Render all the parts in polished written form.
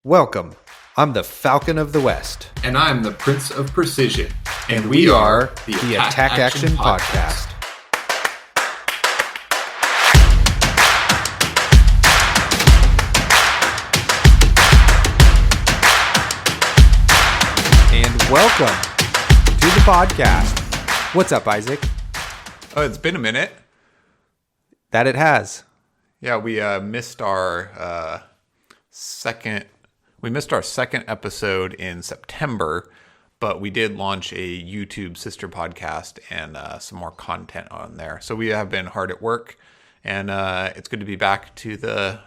Welcome. I'm the Falcon of the West. And I'm the Prince of Precision. And we are the Attack Action Podcast. And welcome to the podcast. What's up, Isaac? Oh, it's been a minute. That it has. Yeah, we missed our second episode in September, but we did launch a YouTube sister podcast and some more content on there. So we have been hard at work, and it's good to be back to the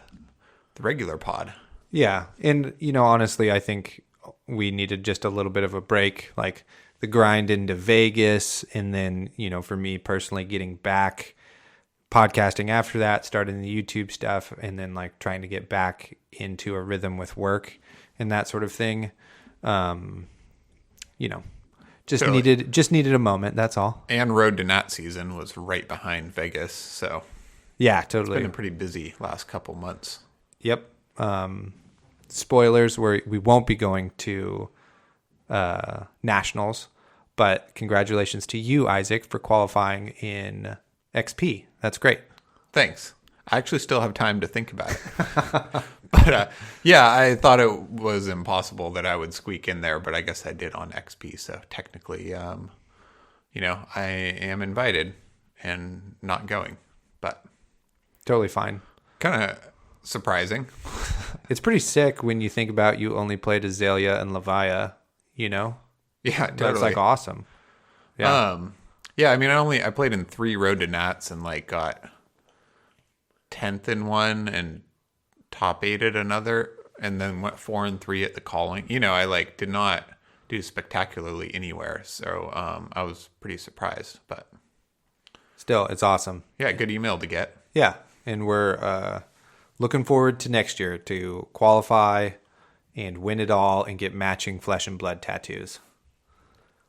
regular pod. Yeah, and honestly, I think we needed just a little bit of a break, like the grind into Vegas, and then for me personally, getting back podcasting after that, starting the YouTube stuff, and then like trying to get back into a rhythm with work and that sort of thing. Just needed a moment. That's all. And Road to Nat season was right behind Vegas, so yeah, totally. It's been a pretty busy last couple months. Yep. Spoilers: we won't be going to nationals, but congratulations to you, Isaac, for qualifying in XP. That's great. Thanks. I actually still have time to think about it. But yeah, I thought it was impossible that I would squeak in there, but I guess I did on XP. So technically, I am invited and not going, but totally fine. Kind of surprising. It's pretty sick when you think about you only played Azalea and Levia, Yeah, totally. That's like awesome. Yeah. Yeah, I mean, I played in 3 Road to Nats and like got 10th in one and top 8 at another, and then went 4 and 3 at the calling. I like did not do spectacularly anywhere, so I was pretty surprised. But still, it's awesome. Yeah, good email to get. Yeah, and we're looking forward to next year to qualify and win it all and get matching flesh and blood tattoos,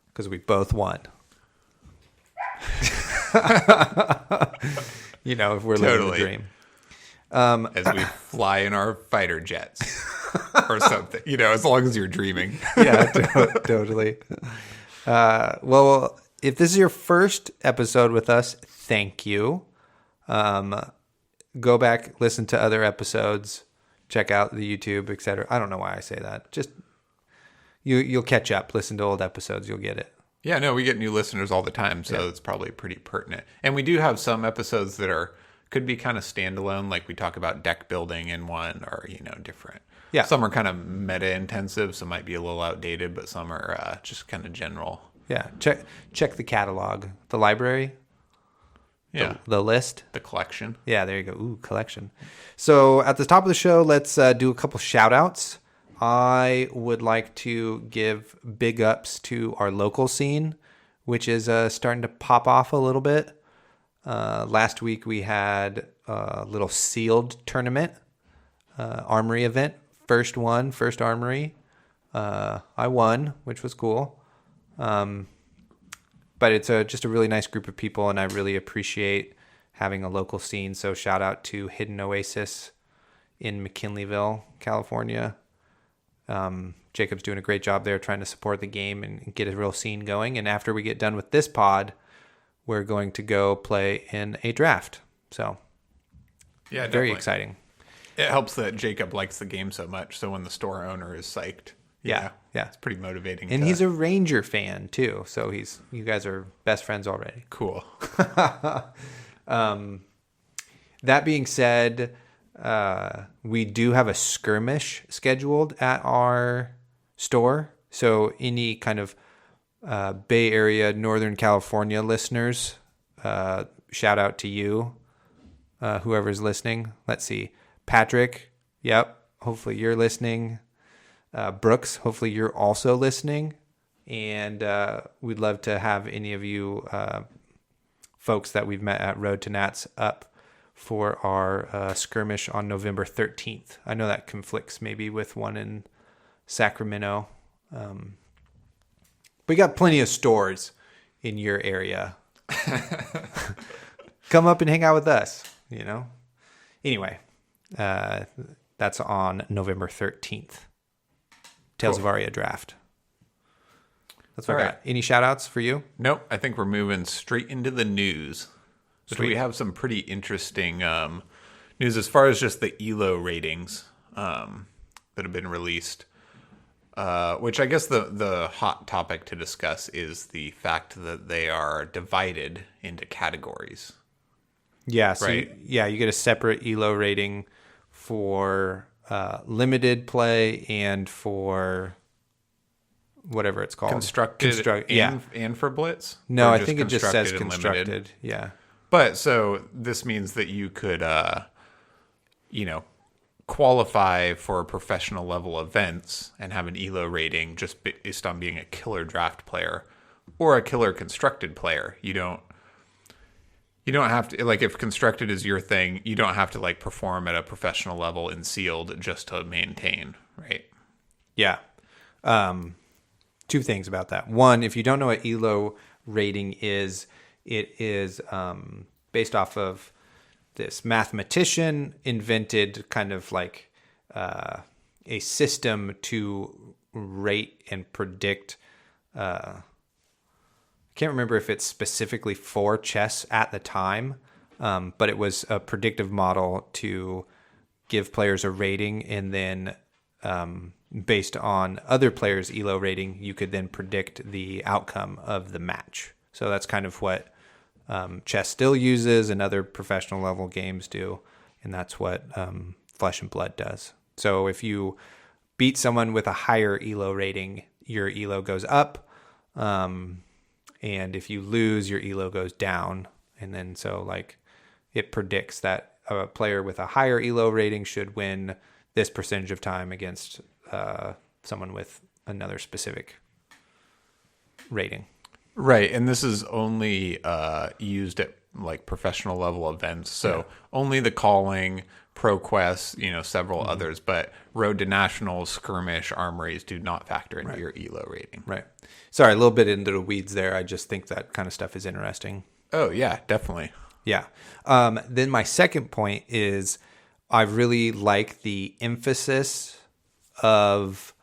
because we both won. If we're living the dream. As we fly in our fighter jets or something, as long as you're dreaming. Yeah, totally. Well, if this is your first episode with us, thank you. Go back, listen to other episodes, check out the YouTube, etc. I don't know why I say that. Just you'll catch up. Listen to old episodes, you'll get it. Yeah, no, we get new listeners all the time, so It's probably pretty pertinent. And we do have some episodes that could be kind of standalone, like we talk about deck building in one, or different. Yeah, some are kind of meta intensive, some might be a little outdated, but some are just kind of general. Yeah, check the catalog, the library. Yeah, the list, the collection. Yeah, there you go. Ooh, collection. So at the top of the show, let's do a couple shout outs. I would like to give big ups to our local scene, which is starting to pop off a little bit. Last week we had a little sealed tournament, armory event. First armory. I won, which was cool. But it's just a really nice group of people, and I really appreciate having a local scene. So shout out to Hidden Oasis in McKinleyville, California. Jacob's doing a great job there trying to support the game and get a real scene going. And after we get done with this pod, we're going to go play in a draft. So yeah, very definitely exciting. It helps that Jacob likes the game so much. So when the store owner is psyched, yeah, it's pretty motivating. And he's a Ranger fan too. So you guys are best friends already. Cool. That being said, we do have a skirmish scheduled at our store. So any kind of Bay Area, Northern California listeners, shout out to you, whoever's listening. Let's see. Patrick, yep, hopefully you're listening. Brooks, hopefully you're also listening. And we'd love to have any of you folks that we've met at Road to Nats up for our skirmish on November 13th. I know that conflicts maybe with one in Sacramento. We got plenty of stores in your area. Come up and hang out with us, Anyway, that's on November 13th. Tales Cool. of Aria draft. That's what All I right. got. Any shout outs for you? Nope. I think we're moving straight into the news. Which Sweet. we have some pretty interesting news as far as just the ELO ratings that have been released. Which I guess the hot topic to discuss is the fact that they are divided into categories. Yeah, so Right. you get a separate ELO rating for limited play and for whatever it's called. Constructed and for Blitz? No, Or I think it just says and limited? constructed. Yeah. But so this means that you could, qualify for professional level events and have an ELO rating just based on being a killer draft player or a killer constructed player. You don't have to, like, if constructed is your thing, you don't have to like perform at a professional level in sealed just to maintain, right? Yeah. Two things about that. One, if you don't know what ELO rating is, it is based off of this mathematician invented kind of like a system to rate and predict. I can't remember if it's specifically for chess at the time, but it was a predictive model to give players a rating, and then based on other players' ELO rating, you could then predict the outcome of the match. So that's kind of what chess still uses and other professional level games do, and that's what Flesh and Blood does. So if you beat someone with a higher ELO rating, your ELO goes up, and if you lose, your ELO goes down. And then so like it predicts that a player with a higher ELO rating should win this percentage of time against someone with another specific rating. Right, and this is only used at like professional level events. So only the Calling, ProQuest, several others, but Road to Nationals, Skirmish, Armories do not factor into your ELO rating. Right. Sorry, a little bit into the weeds there. I just think that kind of stuff is interesting. Oh yeah, definitely. Yeah. Then my second point is I really like the emphasis of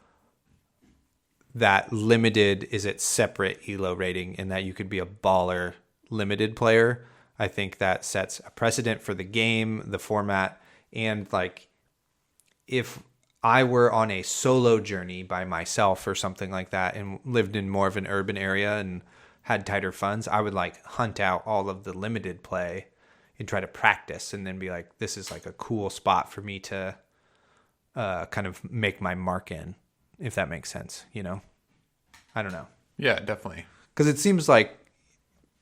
that limited is its separate ELO rating, and that you could be a baller limited player. I think that sets a precedent for the game, the format, and like if I were on a solo journey by myself or something like that and lived in more of an urban area and had tighter funds, I would like hunt out all of the limited play and try to practice, and then be like, this is like a cool spot for me to kind of make my mark in, if that makes sense, I don't know. Yeah, definitely. Because it seems like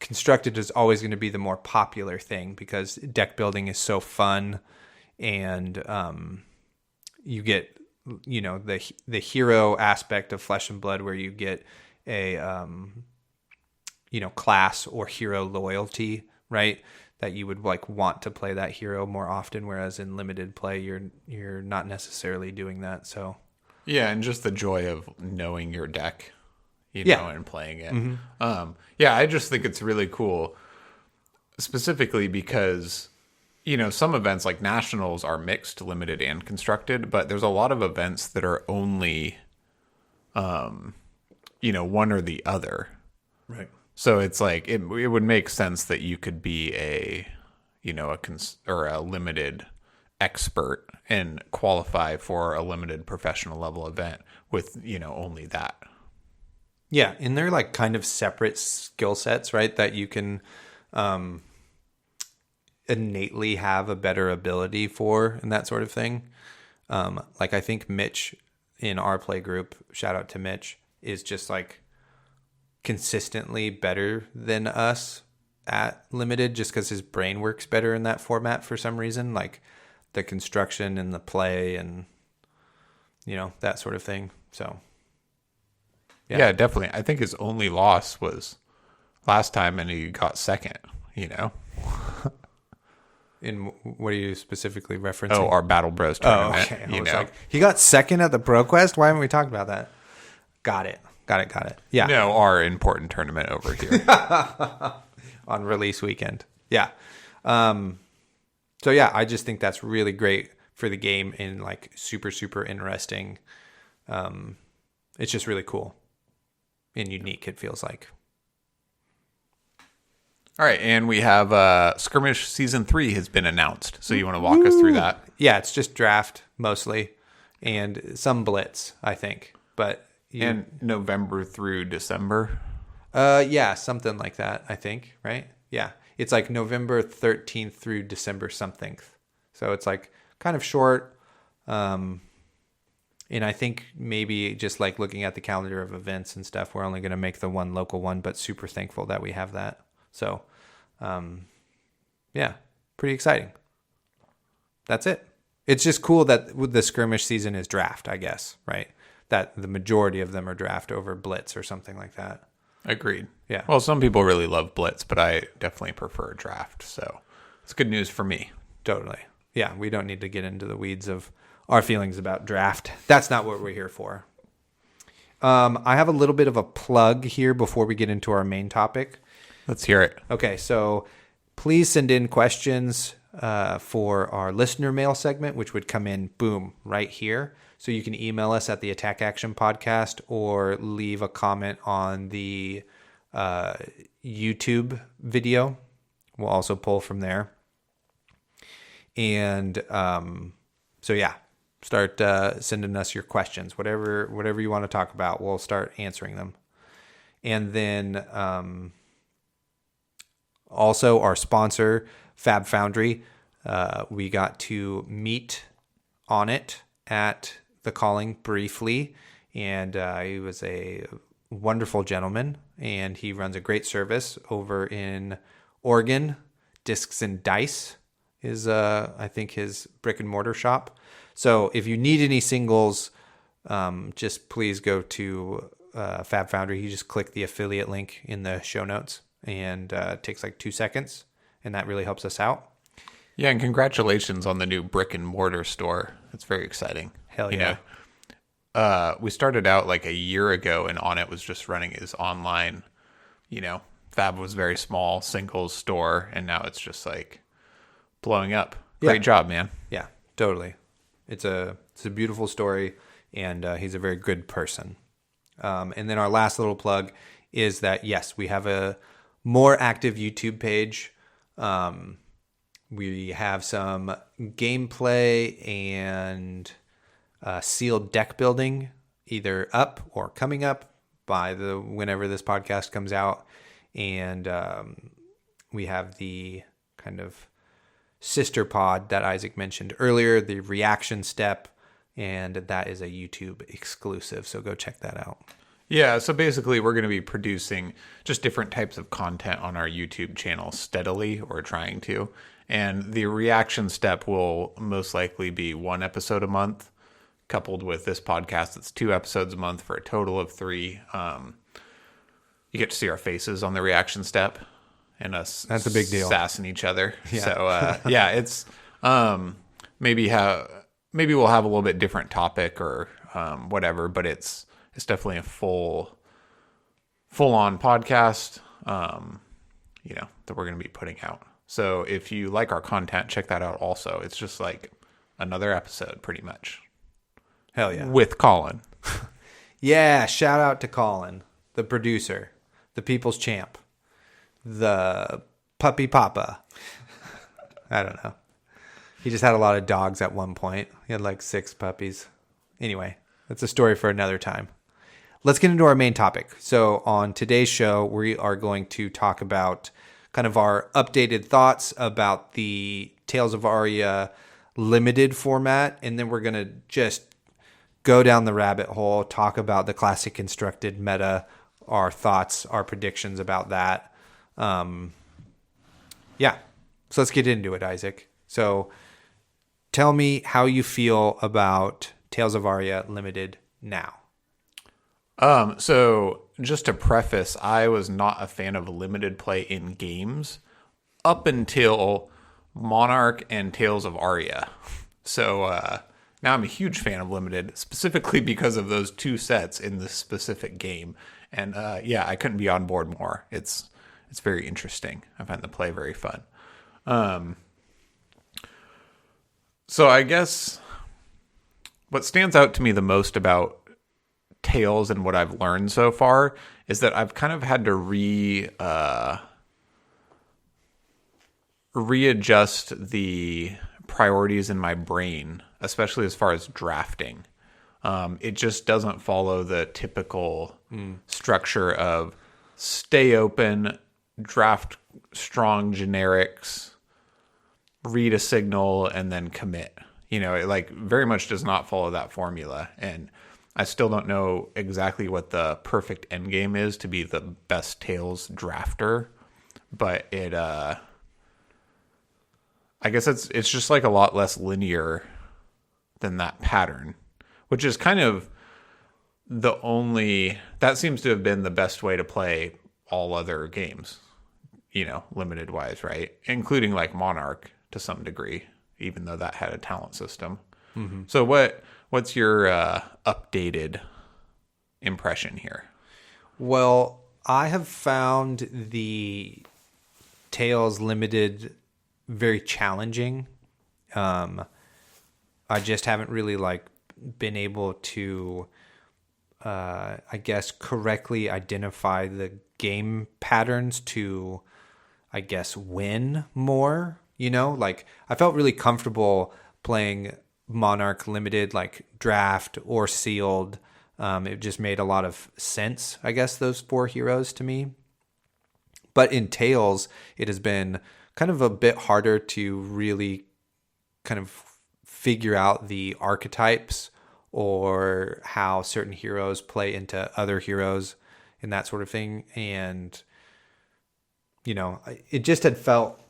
constructed is always going to be the more popular thing because deck building is so fun, and you get, the hero aspect of Flesh and Blood where you get a, class or hero loyalty, right? That you would like want to play that hero more often, whereas in limited play, you're not necessarily doing that. So Yeah, and just the joy of knowing your deck, Yeah. and playing it. I just think it's really cool, specifically because, some events like Nationals are mixed, limited, and constructed, but there's a lot of events that are only, one or the other. right. So it's like it would make sense that you could be a limited expert and qualify for a limited professional level event with only that. Yeah, and they're like kind of separate skill sets, right? That you can innately have a better ability for and that sort of thing. Like I think Mitch in our play group, shout out to Mitch, is just like consistently better than us at limited just because his brain works better in that format for some reason, like the construction and the play and that sort of thing. So Yeah, definitely. I think his only loss was last time, and he got second. in what are you specifically referencing? Oh, our Battle Bros tournament. Okay. I was like, he got second at the ProQuest? Why haven't we talked about that? Got it. Yeah. No, our important tournament over here. On release weekend. Yeah. So yeah, I just think that's really great for the game and like super, super interesting. it's just really cool and unique, it feels like. All right, and we have Skirmish Season 3 has been announced. So you want to walk us through that? Yeah, it's just draft mostly and some blitz, I think. But And November through December? yeah, something like that, I think, right? Yeah. It's like November 13th through December something. So it's like kind of short. And I think maybe just like looking at the calendar of events and stuff, we're only going to make the one local one, but super thankful that we have that. So, yeah, pretty exciting. That's it. It's just cool that the skirmish season is draft, I guess, right? That the majority of them are draft over blitz or something like that. Agreed. Yeah. Well, some people really love blitz, but I definitely prefer draft. So it's good news for me. Totally. Yeah, we don't need to get into the weeds of our feelings about draft. That's not what we're here for. I have a little bit of a plug here before we get into our main topic. Let's hear it. Okay, so please send in questions for our listener mail segment, which would come in, boom, right here. So you can email us at the Attack Action Podcast or leave a comment on the YouTube video. We'll also pull from there. And so, yeah, start sending us your questions, whatever you want to talk about. We'll start answering them. And then also our sponsor, Fab Foundry, we got to meet on it at the calling briefly, and he was a wonderful gentleman, and he runs a great service over in Oregon. Discs and Dice is I think his brick and mortar shop. So if you need any singles, just please go to Fab Foundry. You just click the affiliate link in the show notes, and it takes like 2 seconds, and that really helps us out. Yeah, and congratulations on the new brick and mortar store. It's very exciting. Hell yeah. You know, we started out like a year ago, and On It was just running his online, Fab was very small, singles store, and now it's just like blowing up. Great job, man. Yeah, totally. It's a beautiful story, and he's a very good person. And then our last little plug is that, yes, we have a more active YouTube page. We have some gameplay and sealed deck building either up or coming up by whenever this podcast comes out. And we have the kind of sister pod that Isaac mentioned earlier, the reaction step, and that is a YouTube exclusive. So go check that out. Yeah, so basically we're going to be producing just different types of content on our YouTube channel steadily, or trying to. And the reaction step will most likely be 1 episode a month, coupled with this podcast. It's 2 episodes a month for a total of 3. You get to see our faces on the reaction step and us. That's a big deal. Sassing each other. Yeah. So yeah, it's maybe we'll have a little bit different topic or whatever, but it's definitely a full on podcast that we're going to be putting out. So if you like our content, check that out also. It's just like another episode pretty much. Hell yeah. With Colin. Yeah, shout out to Colin, the producer, the people's champ, the puppy papa. I don't know. He just had a lot of dogs at one point. He had like 6 puppies. Anyway, that's a story for another time. Let's get into our main topic. So on today's show, we are going to talk about kind of our updated thoughts about the Tales of Aria limited format, and then we're going to just go down the rabbit hole, talk about the classic constructed meta, our thoughts, our predictions about that. Yeah, so let's get into it, Isaac. So tell me how you feel about Tales of Aria limited now. So just to preface, I was not a fan of limited play in games up until Monarch and Tales of Aria. So now I'm a huge fan of limited, specifically because of those 2 sets in this specific game. And yeah, I couldn't be on board more. It's very interesting. I find the play very fun. So I guess what stands out to me the most about Tales and what I've learned so far is that I've kind of had to readjust the priorities in my brain, especially as far as drafting. It just doesn't follow the typical structure of stay open, draft strong generics, read a signal, and then commit. It like very much does not follow that formula. And I still don't know exactly what the perfect end game is to be the best Tales drafter, but I guess it's just like a lot less linear than that pattern, which is kind of that seems to have been the best way to play all other games, limited wise, right? Including like Monarch to some degree, even though that had a talent system. Mm-hmm. So what's your updated impression here? Well, I have found the Tales Limited very challenging. I just haven't really been able to, I guess, correctly identify the game patterns to, I guess, win more. I felt really comfortable playing Monarch Limited, like draft or sealed. It just made a lot of sense, I guess, those 4 heroes to me. But in Tales, it has been kind of a bit harder to really kind of figure out the archetypes or how certain heroes play into other heroes and that sort of thing. And, it just had felt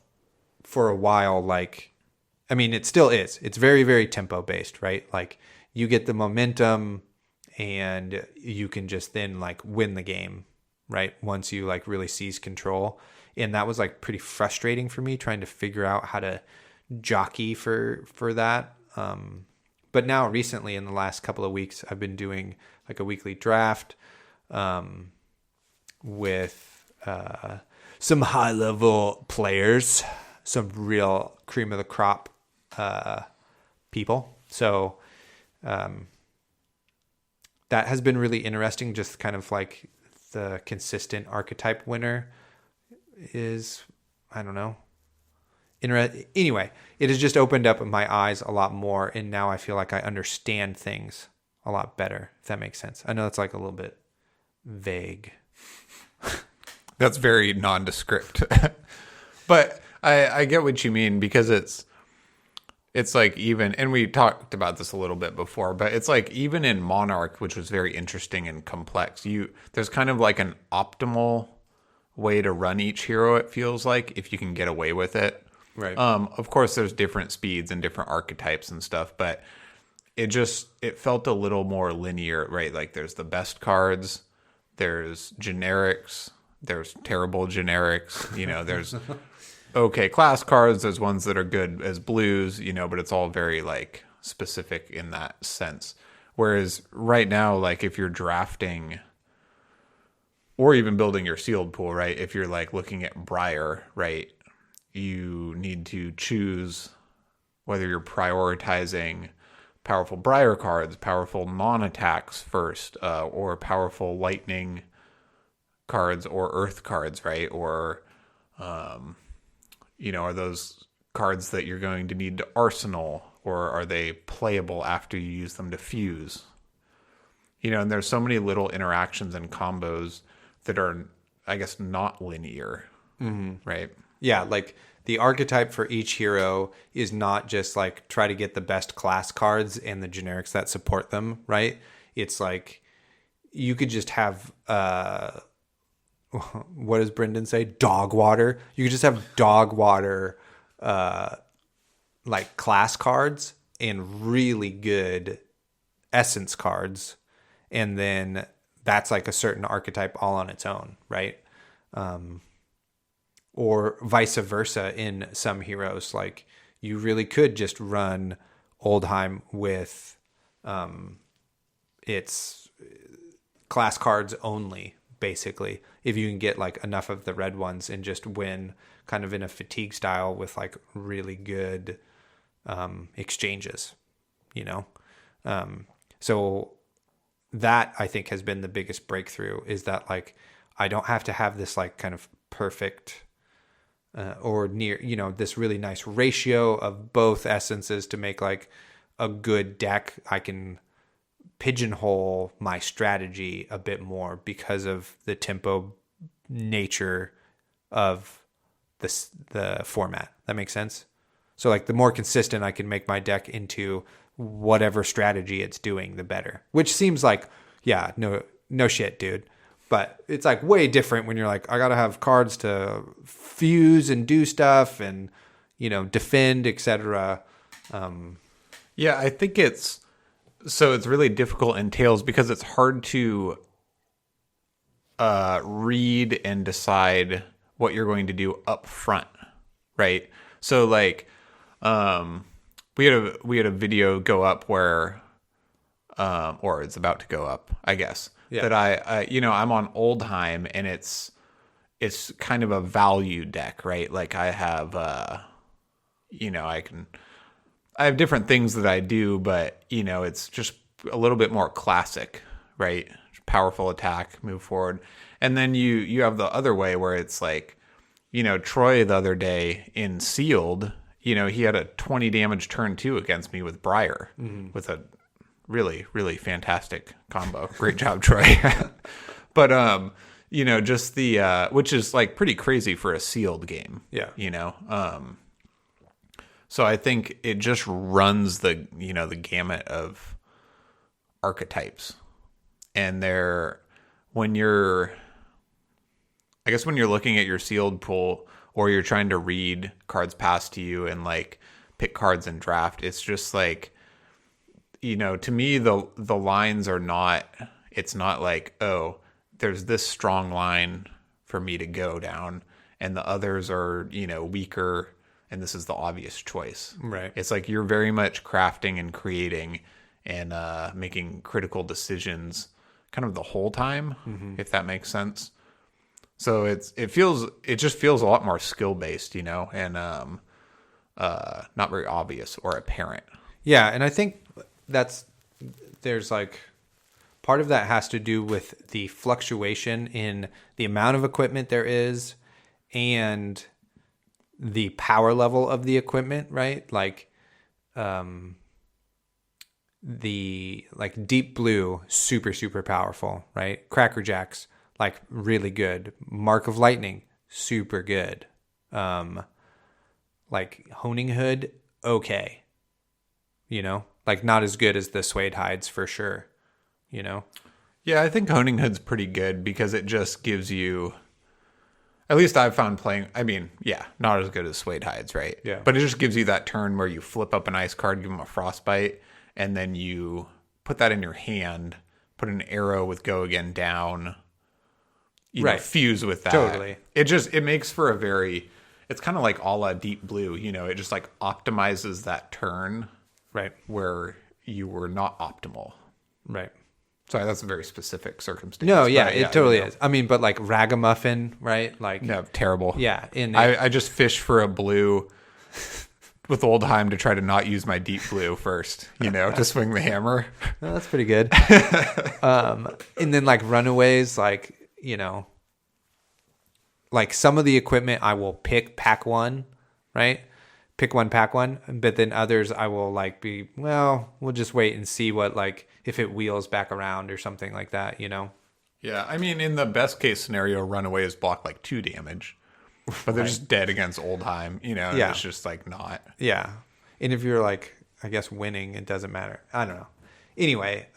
for a while it still is. It's very, very tempo based, right? Like you get the momentum and you can just then win the game, right? Once you really seize control. And that was pretty frustrating for me trying to figure out how to jockey for that. But now recently in the last couple of weeks, I've been doing a weekly draft with some high level players, some real cream of the crop people. So that has been really interesting. Just kind of the consistent archetype winner is, I don't know. Anyway, it has just opened up my eyes a lot more, and now I feel like I understand things a lot better, if that makes sense. I know it's a little bit vague. That's very nondescript. But I get what you mean, because it's even, and we talked about this a little bit before, but it's even in Monarch, which was very interesting and complex, there's kind of an optimal way to run each hero, it feels like, if you can get away with it. Right. Of course, there's different speeds and different archetypes and stuff, but it felt a little more linear, right? There's the best cards, there's generics, there's terrible generics, there's okay class cards, there's ones that are good as blues, but it's all very specific in that sense. Whereas right now, if you're drafting or even building your sealed pool, right? If you're looking at Briar, right? You need to choose whether you're prioritizing powerful Briar cards, powerful non-attacks first, or powerful lightning cards or earth cards, right? Or, are those cards that you're going to need to arsenal, or are they playable after you use them to fuse? And there's so many little interactions and combos that are, I guess, not linear, right? Yeah, the archetype for each hero is not just try to get the best class cards and the generics that support them, right? It's you could just have what does Brendan say? Dog water. You could just have dog water class cards and really good essence cards, and then that's a certain archetype all on its own, right? Or vice versa in some heroes. You really could just run Oldheim with its class cards only, basically, if you can get enough of the red ones and just win kind of in a fatigue style with really good exchanges, So that I think has been the biggest breakthrough, is that like I don't have to have this like kind of perfect or near, this really nice ratio of both essences to make like a good deck. I can pigeonhole my strategy a bit more because of the tempo nature of the format. That makes sense? So like the more consistent I can make my deck into whatever strategy it's doing, the better. Which seems like, yeah, no shit, dude. But it's like way different when you're like, I gotta have cards to fuse and do stuff and, defend, etc. Yeah, I think it's really difficult in Tales because it's hard to read and decide what you're going to do up front, right? So like, we had a video go up where, or it's about to go up, I guess. Yeah. That I'm on Oldheim, and it's kind of a value deck, right? Like I have, I have different things that I do, but it's just a little bit more classic, right? Powerful attack, move forward. And then you have the other way where it's like, Troy the other day in Sealed, he had a 20 damage turn 2 against me with Briar, with a really, really fantastic combo. Great job, Troy. But, just the, which is like pretty crazy for a Sealed game. Yeah. So I think it just runs the gamut of archetypes. And when you're looking at your Sealed pool, or you're trying to read cards passed to you and like pick cards in draft, it's just like, to me, the lines are not, it's not like, oh, there's this strong line for me to go down and the others are, weaker, and this is the obvious choice. Right. It's like you're very much crafting and creating and making critical decisions kind of the whole time, if that makes sense. So it just feels a lot more skill based, and not very obvious or apparent. Yeah, and I think there's like part of that has to do with the fluctuation in the amount of equipment there is and the power level of the equipment, right? Like the like Deep Blue, super, super powerful, right? Cracker Jacks, like really good. Mark of Lightning, super good. Like Honing Hood, okay. Like not as good as the Suede Hides for sure. Yeah, I think Honing Hood's pretty good because it just gives you, at least I've found playing, I mean, yeah, not as good as Suede Hides, right? Yeah. But it just gives you that turn where you flip up an ice card, give them a Frostbite, and then you put that in your hand, put an arrow with Go Again down, fuse with that. Totally. It makes for it's kind of like a la Deep Blue, it just like optimizes that turn. Right. Where you were not optimal. Right. Sorry, that's a very specific circumstance. No, yeah, it totally is. I mean, but like Ragamuffin, right? Like, no, terrible. Yeah. I just fished for a blue with Oldheim to try to not use my Deep Blue first, to swing the hammer. Well, that's pretty good. And then like Runaways, like, like some of the equipment I will pack one, right? Pick one, pack one. But then others I will like we'll just wait and see what, like, if it wheels back around or something like that, Yeah, I mean, in the best case scenario, Runaways block like 2 damage. But they're just dead against Oldheim, yeah. It's just like not. Yeah. And if you're like, I guess winning, it doesn't matter. I don't know. Anyway,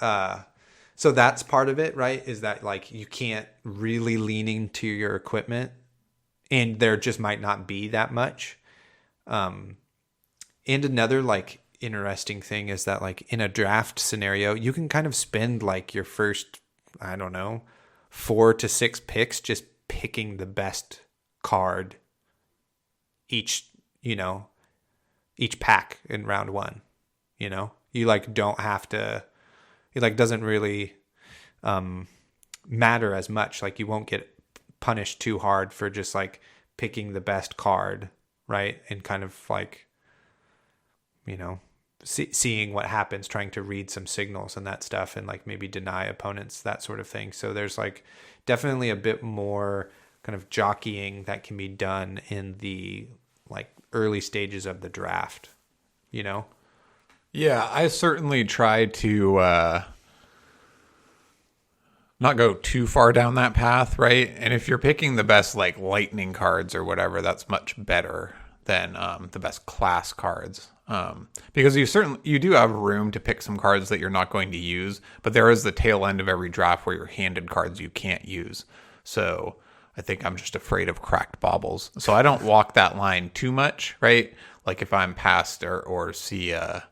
so that's part of it, right? Is that like you can't really lean into your equipment, and there just might not be that much. And another like interesting thing is that like in a draft scenario, you can kind of spend like your first, I don't know, 4 to 6 picks just picking the best card each pack in round 1. You like don't have to, it like doesn't really matter as much. Like you won't get punished too hard for just like picking the best card, right? And kind of like, seeing what happens, trying to read some signals and that stuff, and like maybe deny opponents, that sort of thing. So there's like definitely a bit more kind of jockeying that can be done in the like early stages of the draft, you know? Yeah, I certainly try to not go too far down that path, right? And if you're picking the best like lightning cards or whatever, that's much better than the best class cards. Because you do have room to pick some cards that you're not going to use, but there is the tail end of every draft where you're handed cards you can't use. So I think I'm just afraid of cracked baubles. So I don't walk that line too much, right? Like if I'm past or see a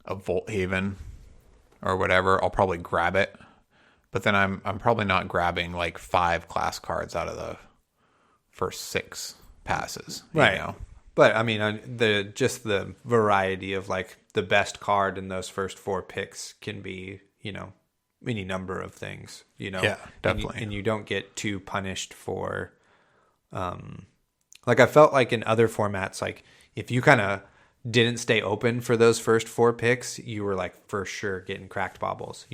Volt Haven or whatever, I'll probably grab it. But then I'm probably not grabbing like 5 class cards out of the first 6 passes, Right. You know? But I mean, the variety of like the best card in those first 4 picks can be, any number of things, Yeah, definitely. And you don't get too punished for, like I felt like in other formats, like if you kind of didn't stay open for those first 4 picks, you were like for sure getting cracked baubles,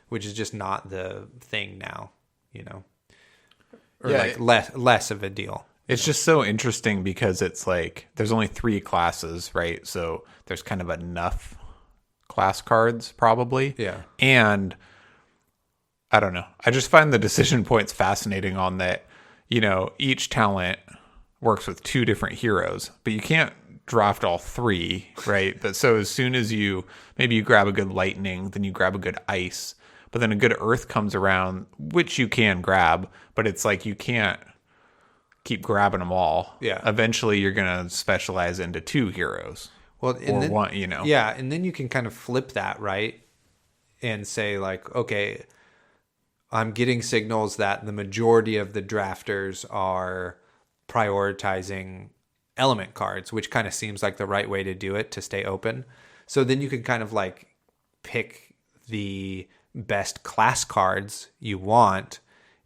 which is just not the thing now, or Yeah, like less of a deal. It's just so interesting because it's like there's only 3 classes, right? So there's kind of enough class cards probably. Yeah. And I don't know. I just find the decision points fascinating on that, each talent works with 2 different heroes, but you can't draft all 3, right? But so as soon as maybe you grab a good lightning, then you grab a good ice, but then a good earth comes around, which you can grab, but it's like you can't keep grabbing them all. Yeah. Eventually you're going to specialize into 2 heroes. Well, and or then, one, Yeah, and then you can kind of flip that, right? And say like, okay, I'm getting signals that the majority of the drafters are prioritizing element cards, which kind of seems like the right way to do it to stay open. So then you can kind of like pick the best class cards you want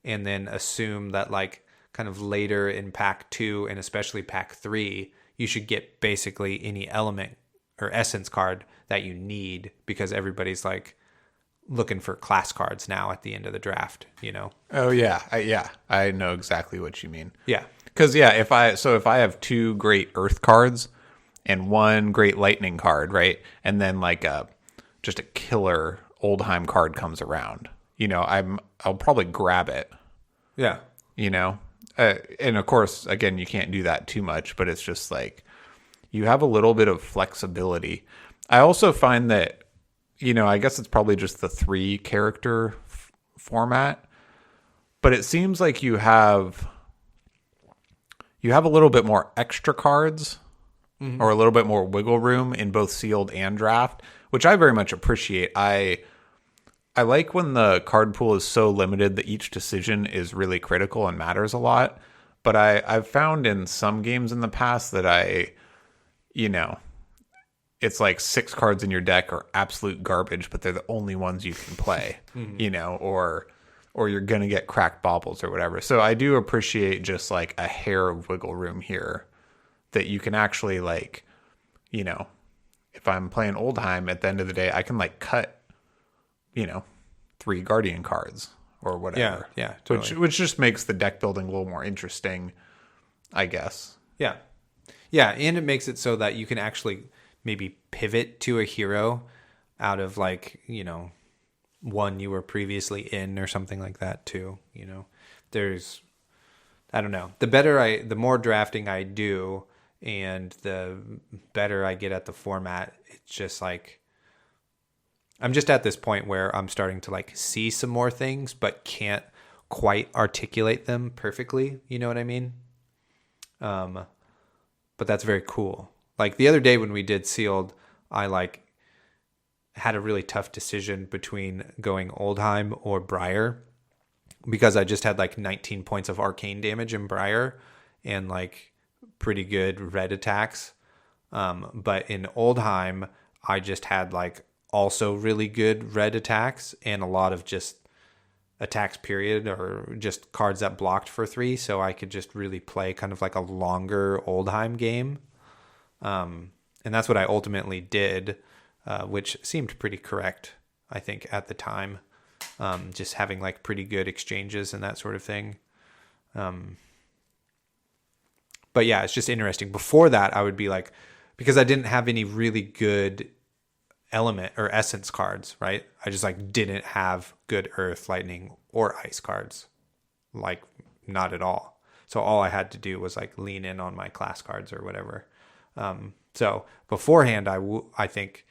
and then assume that like kind of later in pack 2 and especially pack 3, you should get basically any element or essence card that you need because everybody's like looking for class cards now at the end of the draft, Oh yeah. I know exactly what you mean. Yeah. Cause yeah, if I have 2 great earth cards and 1 great lightning card, right? And then like just a killer Oldheim card comes around, I'll probably grab it, Yeah. And of course, again, you can't do that too much, but it's just like you have a little bit of flexibility. I also find that, I guess it's probably just the 3 character format, but it seems like you have a little bit more extra cards or a little bit more wiggle room in both sealed and draft, which I very much appreciate. I like when the card pool is so limited that each decision is really critical and matters a lot. But I've found in some games in the past that it's like 6 cards in your deck are absolute garbage, but they're the only ones you can play, or you're going to get cracked baubles or whatever. So I do appreciate just like a hair of wiggle room here that you can actually like, if I'm playing Oldheim at the end of the day, I can like cut 3 Guardian cards or whatever. Yeah, totally. Which just makes the deck building a little more interesting, I guess. Yeah. Yeah, and it makes it so that you can actually maybe pivot to a hero out of like, one you were previously in or something like that too, There's I don't know. The more drafting I do and the better I get at the format, it's just like I'm just at this point where I'm starting to like see some more things, but can't quite articulate them perfectly. You know what I mean? But that's very cool. Like the other day when we did sealed, I like had a really tough decision between going Oldheim or Briar because I just had like 19 points of arcane damage in Briar and like pretty good red attacks. But in Oldheim, I just had like also really good red attacks and a lot of just attacks period or just cards that blocked for 3. So I could just really play kind of like a longer Oldheim game. And And that's what I ultimately did, which seemed pretty correct, I think, at the time. Just having like pretty good exchanges and that sort of thing. But yeah, it's just interesting. Before that, I would be like, because I didn't have any really good element or essence cards, right? I just like didn't have good earth, lightning, or ice cards. Like not at all. So all I had to do was like lean in on my class cards or whatever. So beforehand, I think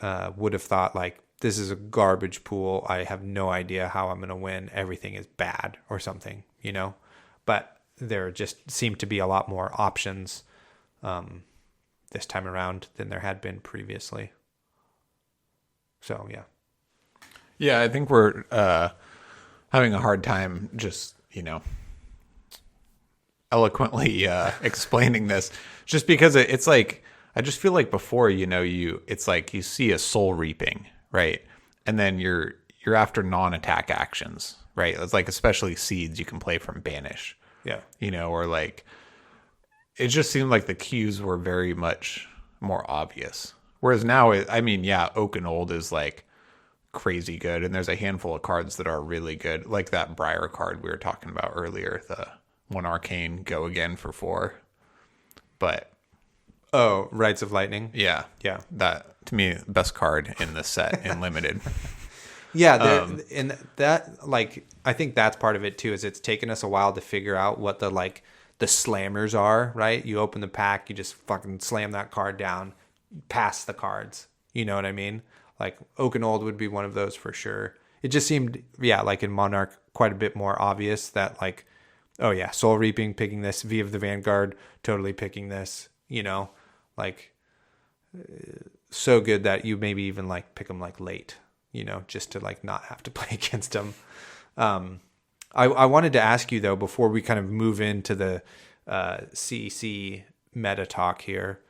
would have thought like, this is a garbage pool. I have no idea how I'm going to win. Everything is bad or something, you know? But there just seemed to be a lot more options this time around than there had been previously. So, yeah. Yeah, I think we're having a hard time just, eloquently explaining this. Just because it's like, I just feel like before, it's like you see a soul reaping, right? And then you're after non-attack actions, right? It's like especially seeds you can play from Banish. Yeah. Or like it just seemed like the cues were very much more obvious. Whereas now, Oak and Old is like crazy good, and there's a handful of cards that are really good, like that Briar card we were talking about earlier, the 1 arcane go again for 4. But oh, Rites of Lightning. Yeah, that to me best card in this set in limited. Yeah, and that like I think that's part of it too. Is it's taken us a while to figure out what the slammers are, right? You open the pack, you just fucking slam that card down, pass the cards. You know what I mean? Like Oak and Old would be one of those for sure. It just seemed, like in Monarch, quite a bit more obvious that like, oh yeah, Soul Reaping, picking this, V of the Vanguard, totally picking this. Like so good that you maybe even like pick them like late. Just to like not have to play against them. I wanted to ask you though, before we kind of move into the CEC meta talk here,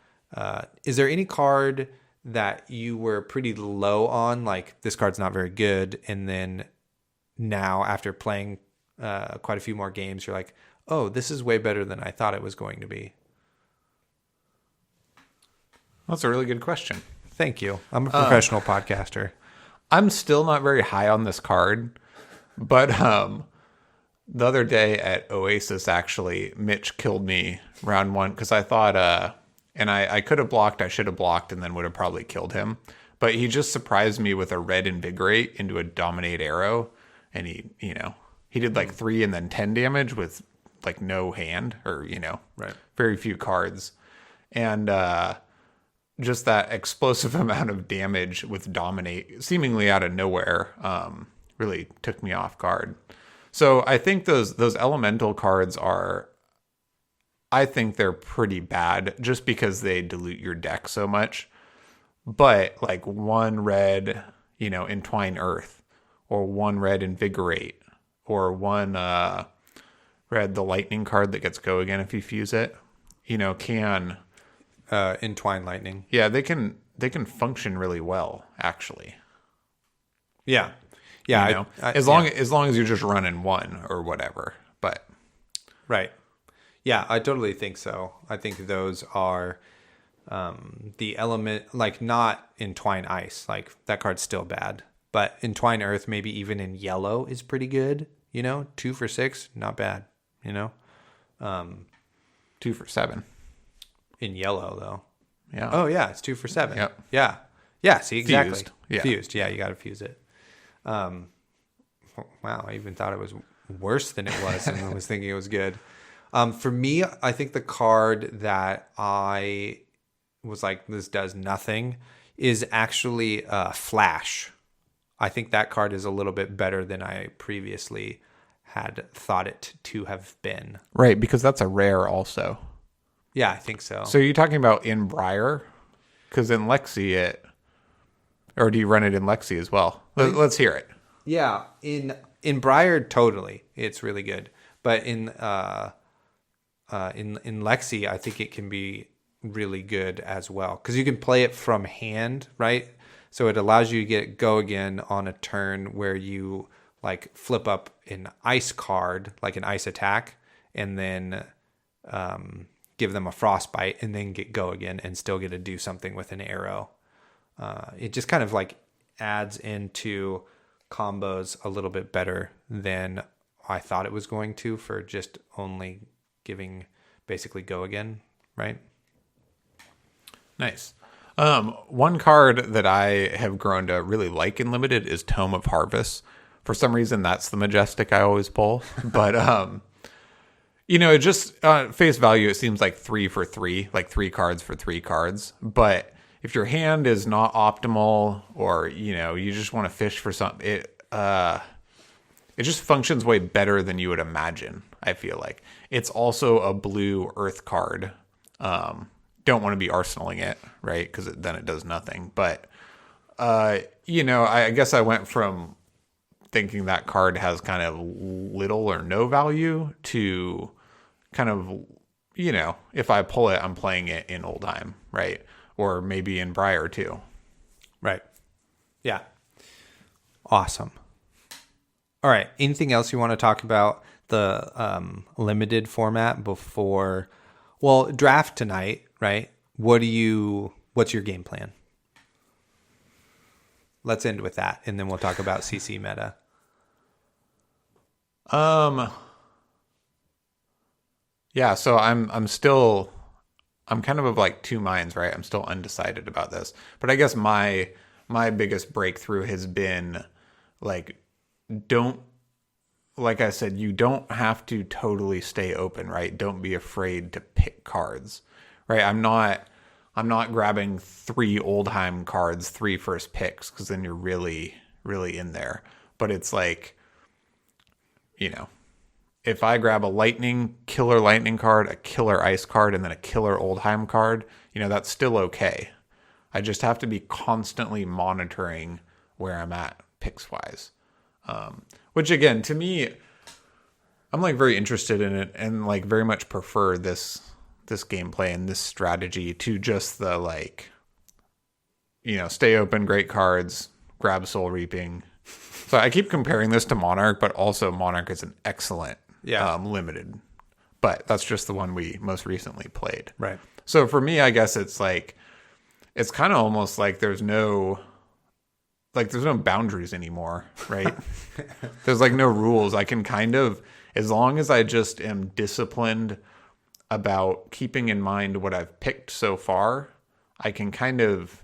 is there any card that you were pretty low on, like this card's not very good, and then now after playing quite a few more games, you're like, oh, this is way better than I thought it was going to be? That's a really good question. Thank you. I'm a professional podcaster. I'm still not very high on this card, but the other day at Oasis, actually, Mitch killed me round 1 because I thought, and I could have blocked, I should have blocked, and then would have probably killed him. But he just surprised me with a red Invigorate into a Dominate Arrow, and he did like 3 and then 10 damage with like no hand or, right, very few cards. And just that explosive amount of damage with Dominate, seemingly out of nowhere, really took me off guard. So I think those elemental cards I think they're pretty bad just because they dilute your deck so much. But like 1 red, Entwine Earth, or 1 red Invigorate, or 1 red the Lightning card that gets go again if you fuse it, can... Entwine Lightning. Yeah, they can function really well, actually. Yeah. As long as you're just running 1 or whatever. But right. Yeah, I totally think so. I think those are the element, like not Entwine Ice, like that card's still bad. But Entwine Earth, maybe even in yellow, is pretty good. 2 for 6, not bad. 2 for 7. In yellow, though. Yeah. Oh, yeah. It's 2 for 7. Yep. Yeah. Yeah. See, exactly. Fused. Yeah. Fused. Yeah. You got to fuse it. Wow. I even thought it was worse than it was, and I was thinking it was good. For me, I think the card that I was like, this does nothing, is actually Flash. I think that card is a little bit better than I previously had thought it to have been. Right, because that's a rare also. Yeah, I think so. So you're talking about in Briar? Because in Lexi or do you run it in Lexi as well? Let's hear it. Yeah, in Briar, totally, it's really good. But in Lexi, I think it can be really good as well because you can play it from hand, right? So it allows you to get go again on a turn where you like flip up an ice card, like an ice attack, and then give them a frostbite and then go again and still get to do something with an arrow. It just kind of like adds into combos a little bit better than I thought it was going to for just only giving basically go again, right? Nice. One card that I have grown to really like in Limited is Tome of Harvest. For some reason, that's the Majestic I always pull. But, it just, face value, it seems like 3 for 3, like 3 cards for 3 cards. But if your hand is not optimal or, you just want to fish for something, it just functions way better than you would imagine, I feel like. It's also a blue earth card. Don't want to be arsenaling it, right? Because then it does nothing. But, I guess I went from thinking that card has kind of little or no value to kind of, if I pull it, I'm playing it in Oldhim, right? Or maybe in Briar too. Right. Yeah. Awesome. All right. Anything else you want to talk about the limited format before? Well, draft tonight, right? What's your game plan? Let's end with that, and then we'll talk about CC meta. Yeah, so I'm kind of like two minds, right? I'm still undecided about this. But I guess my biggest breakthrough has been like like I said, you don't have to totally stay open, right? Don't be afraid to pick cards, right? I'm not grabbing 3 Oldhim cards, 3 first picks, because then you're really, really in there. But it's like, if I grab a killer lightning card, a killer ice card, and then a killer Oldhim card, that's still okay. I just have to be constantly monitoring where I'm at picks wise. Which again, to me, I'm like very interested in it and like very much prefer this gameplay and this strategy to just the like, stay open, great cards, grab Soul Reaping. So I keep comparing this to Monarch, but also Monarch is an excellent limited. But that's just the one we most recently played. Right. So for me, I guess it's like, it's kind of almost like there's no boundaries anymore, right? There's like no rules. I can kind of, as long as I just am disciplined about keeping in mind what I've picked so far, I can kind of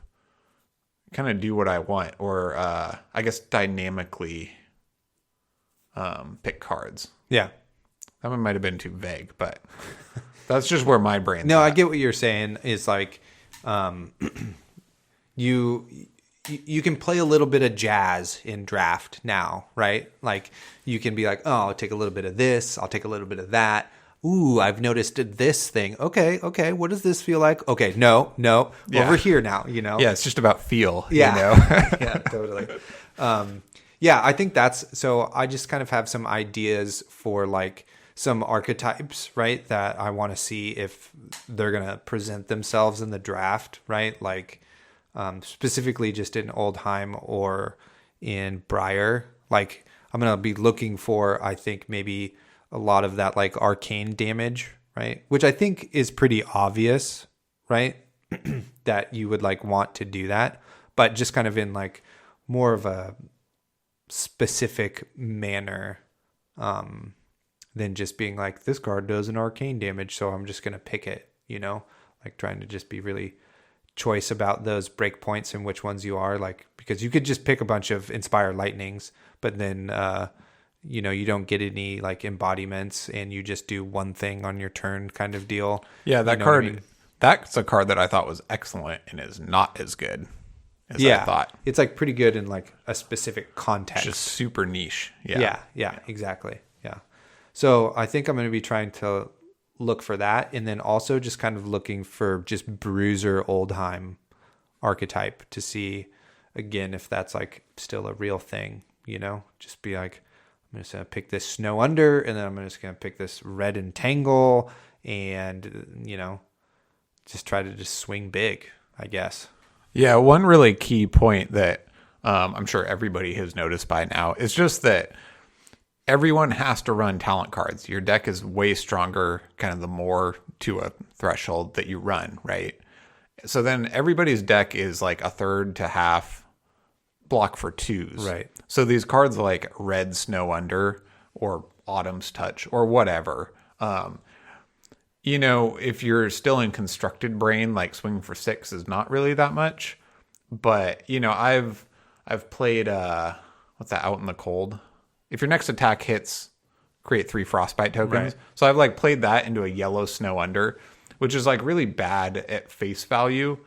do what I want, or I guess dynamically pick cards. Yeah. That one might have been too vague, but that's just where my brain's No, at. I get what you're saying is like you can play a little bit of jazz in draft now, right? Like you can be like, oh, I'll take a little bit of this. I'll take a little bit of that. Ooh, I've noticed this thing. Okay. What does this feel like? Okay. No. Over here now, Yeah, it's just about feel, yeah. Yeah, totally. Yeah, I think so I just kind of have some ideas for like some archetypes, right? That I want to see if they're going to present themselves in the draft, right? Like, specifically just in Oldhim or in Briar. Like I'm going to be looking for, I think maybe a lot of that like arcane damage, right? Which I think is pretty obvious, right? That you would like want to do that, but just kind of in like more of a specific manner, than just being like, this card does an arcane damage, so I'm just going to pick it, like trying to just be really choice about those breakpoints and which ones you are, like, because you could just pick a bunch of Inspire Lightnings, but then you don't get any like embodiments and you just do one thing on your turn kind of deal. Yeah, that card, that's a card that I thought was excellent and is not as good as I thought. It's like pretty good in like a specific context. Just super niche. Yeah, exactly. Yeah. So I think I'm going to be trying to look for that, and then also just kind of looking for just Bruiser Oldhim archetype to see again if that's like still a real thing, just be like, I'm just going to pick this Snow Under, and then I'm just going to pick this Red Entangle, and just try to just swing big, I guess. Yeah, one really key point that I'm sure everybody has noticed by now is just that everyone has to run talent cards. Your deck is way stronger, kind of the more to a threshold that you run, right? So then everybody's deck is like a third to half block for 2s. Right. So these cards like Red Snow Under or Autumn's Touch or whatever, if you're still in constructed brain, like swinging for 6 is not really that much. But, I've played, what's that, Out in the Cold? If your next attack hits, create 3 Frostbite tokens. Right. So I've like played that into a yellow Snow Under, which is like really bad at face value.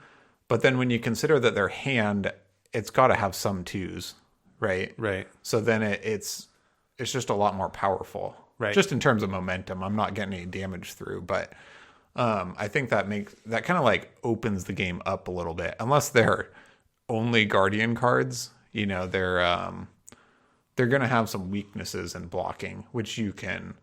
But then when you consider that their hand, it's got to have some 2s, right? Right. So then it's just a lot more powerful. Right. Just in terms of momentum. I'm not getting any damage through, but I think that kind of like opens the game up a little bit. Unless they're only Guardian cards, they're going to have some weaknesses in blocking, which you can,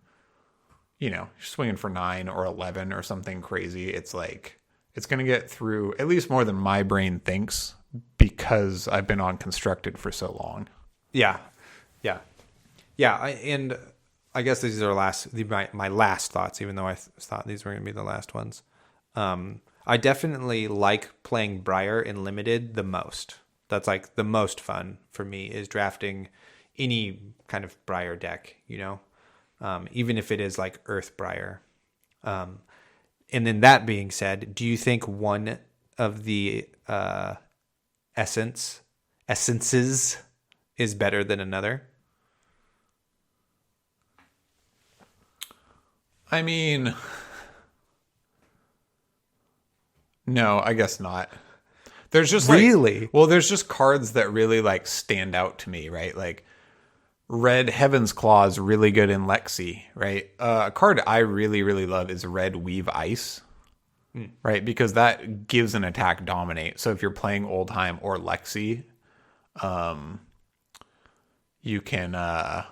you're swinging for 9 or 11 or something crazy. It's like, it's going to get through at least more than my brain thinks because I've been on constructed for so long. Yeah. Yeah. Yeah. And I guess these are my last thoughts, even though I thought these were going to be the last ones. I definitely like playing Briar in Limited the most. That's like the most fun for me is drafting any kind of Briar deck, even if it is like Earth Briar. And then that being said, do you think one of the essences is better than another? I mean, no, I guess not. There's just Really? there's just cards that really like stand out to me, right? Like Red Heaven's Claw is really good in Lexi, right? A card I really, really love is Red Weave Ice, right? Because that gives an attack dominate. So if you're playing Oldhim or Lexi, you can,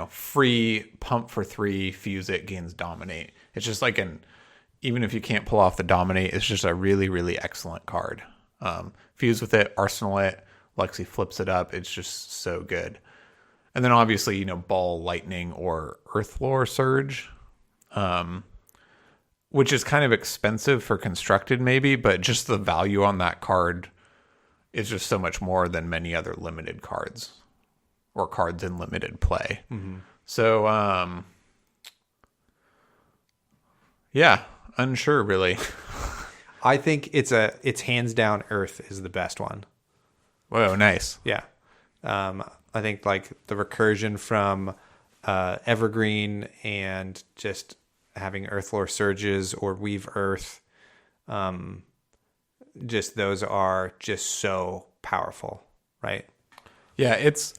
free pump for 3, fuse it, gains dominate. It's just like even if you can't pull off the dominate, it's just a really, really excellent card. Fuse with it, arsenal it, Lexi flips it up. It's just so good. And then obviously, Ball Lightning or Earthlore Surge, which is kind of expensive for constructed maybe, but just the value on that card is just so much more than many other limited cards or cards in limited play. Mm-hmm. So, yeah, unsure really. I think it's hands down Earth is the best one. Whoa, nice. Yeah. I think like the recursion from Evergreen and just having Earthlore Surges or Weave Earth, just those are just so powerful, right? Yeah, it's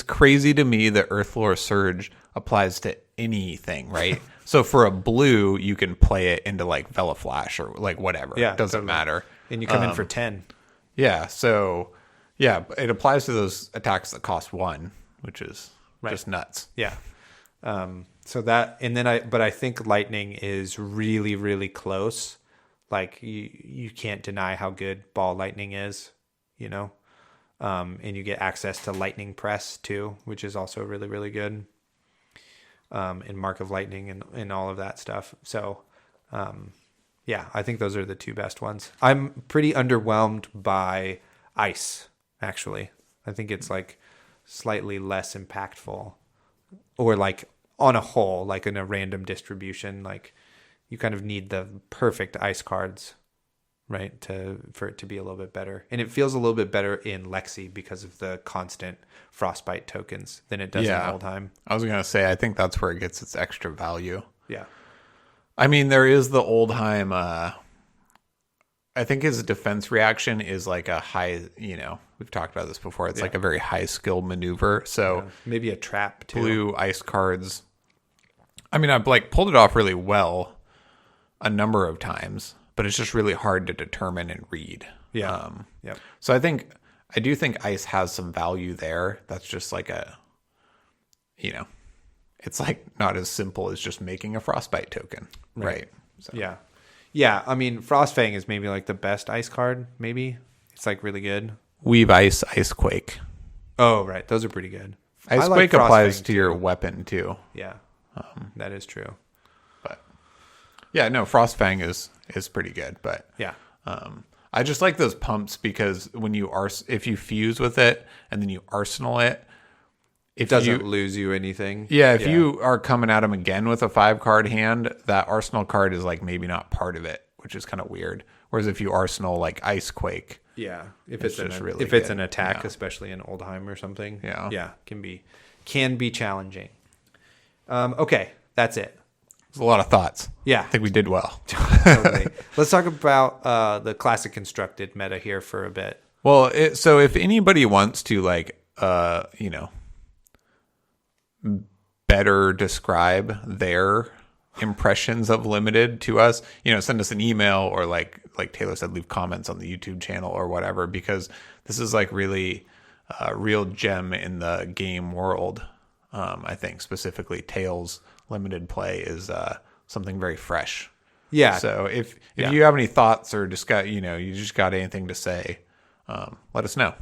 crazy to me that Earthlore Surge applies to anything, right? So for a blue, you can play it into like Velaflash or like whatever. Yeah, it doesn't totally. matter. And you come in for 10. Yeah, so yeah, it applies to those attacks that cost 1, which is just nuts. Yeah. So that, and then I think Lightning is really, really close. Like you can't deny how good Ball Lightning is, and you get access to Lightning Press too, which is also really, really good. And Mark of Lightning and all of that stuff. So, yeah, I think those are the 2 best ones. I'm pretty underwhelmed by Ice, actually. I think it's like slightly less impactful, or like on a whole, like in a random distribution, like you kind of need the perfect Ice cards, right, for it to be a little bit better. And it feels a little bit better in Lexi because of the constant Frostbite tokens than it does in Oldhim. I was going to say, I think that's where it gets its extra value. Yeah. I mean, there is the Oldhim, I think his defense reaction is like a high, we've talked about this before. It's like a very high skill maneuver. So maybe a trap too. Blue Ice cards. I mean, I've like pulled it off really well a number of times, but it's just really hard to determine and read. Yeah. So I do think Ice has some value there. That's just like it's like not as simple as just making a Frostbite token. Right. So. Yeah. Yeah. I mean, Frostfang is maybe like the best Ice card. Maybe it's like really good. Weave Ice, Icequake. Oh, right. Those are pretty good. Icequake applies to your weapon too. Yeah. That is true. But Yeah, no, Frostfang is pretty good, but Yeah. I just like those pumps because when if you fuse with it and then you arsenal it, It doesn't lose you anything. yeah, if you are coming at them again with a 5-card hand, that arsenal card is like maybe not part of it, which is kind of weird. Whereas if you arsenal like Icequake, Yeah, if It's it's just really if it's good. an attack, Yeah. especially in Oldheim or something, Yeah. can be challenging. Okay, that's it. there's a lot of thoughts. Yeah. I think we did well. Totally. Let's talk about the classic constructed meta here for a bit. Well, so if anybody wants to like, better describe their impressions of limited to us, send us an email or like Taylor said, leave comments on the YouTube channel or whatever, because this is like really a real gem in the game world. I think specifically Tales limited play is something very fresh. Yeah. So if you have any thoughts or just got, you just got anything to say, let us know.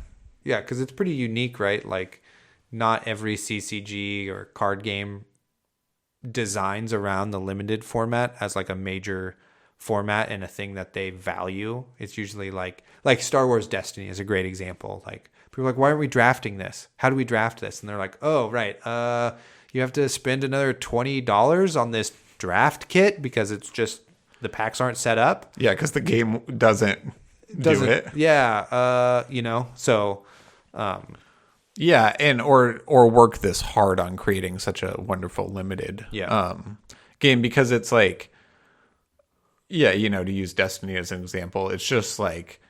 Yeah, because it's pretty unique, right? Like, not every CCG or card game designs around the limited format as like a major format and a thing that they value. It's usually like Star Wars Destiny is a great example. Like, people are like, why aren't we drafting this? How do we draft this? And they're like, oh, right. You have to spend another $20 on this draft kit because it's just the packs aren't set up. Yeah, because the game doesn't do it. Yeah. So Yeah, and or work this hard on creating such a wonderful limited game, because it's like, to use Destiny as an example, it's just like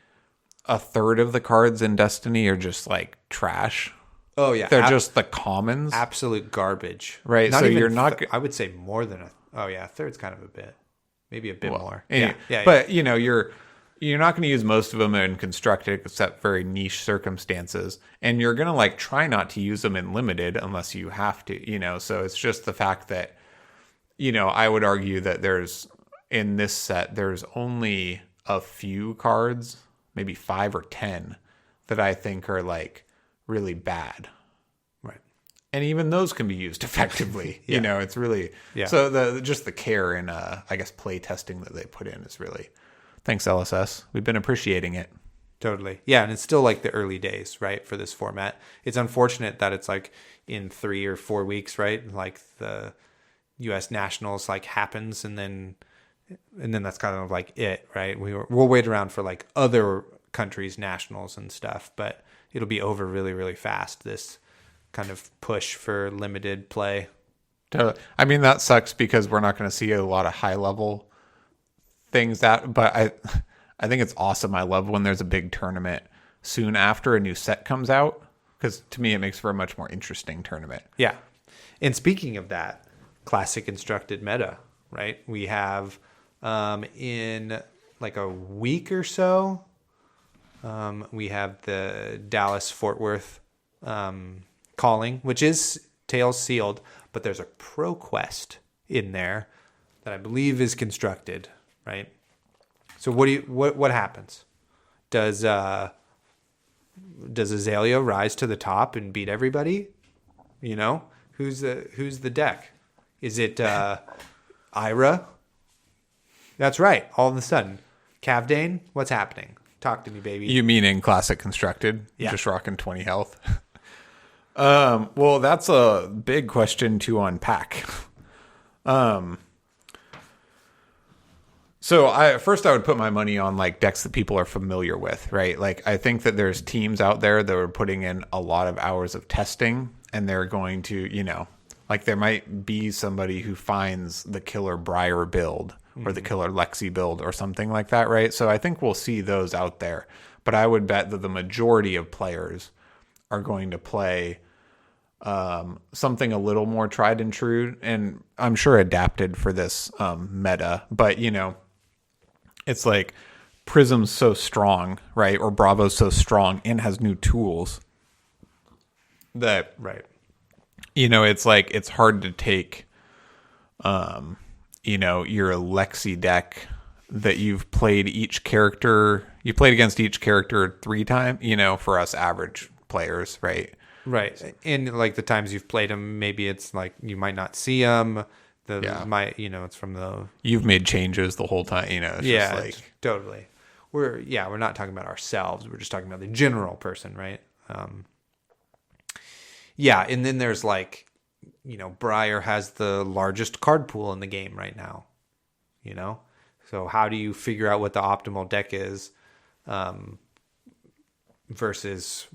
a third of the cards in Destiny are just like trash. Oh yeah, They're just the commons. Absolute garbage. Right, so you're not I would say more than a third's kind of a bit, maybe a bit more. Anyway, Yeah. But you're not going to use most of them in constructed except very niche circumstances, and you're going to like try not to use them in limited unless you have to. So it's just the fact that I would argue that in this set there's only a few cards, maybe 5 or 10, that I think are like really bad. Right. And even those can be used effectively. Yeah. It's really so the care and I guess play testing that they put in is really, thanks LSS. We've been appreciating it. Totally. Yeah, and it's still like the early days, right, for this format. It's unfortunate that it's like in 3 or 4 weeks, right? Like the US Nationals like happens and then that's kind of like it, right? We'll wait around for like other countries' nationals and stuff, but it'll be over really, really fast, this kind of push for limited play. Totally. I mean, that sucks because we're not going to see a lot of high level things but I think it's awesome. I love when there's a big tournament soon after a new set comes out, because to me it makes for a much more interesting tournament. Yeah. And speaking of that, classic constructed meta, right? We have in like a week or so, we have the Dallas Fort Worth calling, which is Tails sealed, but there's a pro quest in there that I believe is constructed, right? So what happens? Does Azalea rise to the top and beat everybody? Who's the deck? Is it Ira? That's right. All of a sudden, Cavdane, what's happening? Talk to me, baby. You mean in classic constructed? Yeah. Just rocking 20 health. Well, that's a big question to unpack. So I would put my money on like decks that people are familiar with, right? Like, I think that there's teams out there that are putting in a lot of hours of testing, and they're going to, like there might be somebody who finds the killer Briar build or the killer Lexi build or something like that, right? So I think we'll see those out there, but I would bet that the majority of players are going to play something a little more tried and true, and I'm sure adapted for this meta, but it's like Prism's so strong, right? Or Bravo's so strong and has new tools that, right. It's like it's hard to take, your Lexi deck that you've played against each character 3 times, for us average players, right? Right. And like the times you've played them, maybe it's like you might not see them. It's from the You've made changes the whole time. It's just like totally. We're not talking about ourselves. We're just talking about the general person, right? And then there's like, Briar has the largest card pool in the game right now. So how do you figure out what the optimal deck is, versus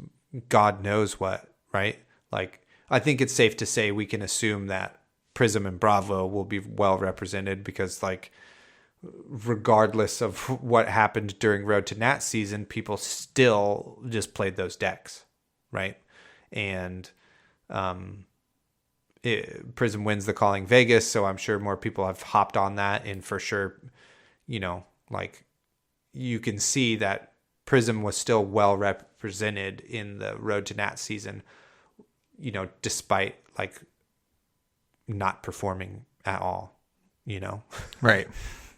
God knows what, right? Like, I think it's safe to say we can assume that Prism and Bravo will be well represented because, like, regardless of what happened during Road to Nat season, people still just played those decks, right? And Prism wins the Calling Vegas, so I'm sure more people have hopped on that, and for sure, like, you can see that Prism was still well represented in the Road to Nat season, despite like not performing at all, right.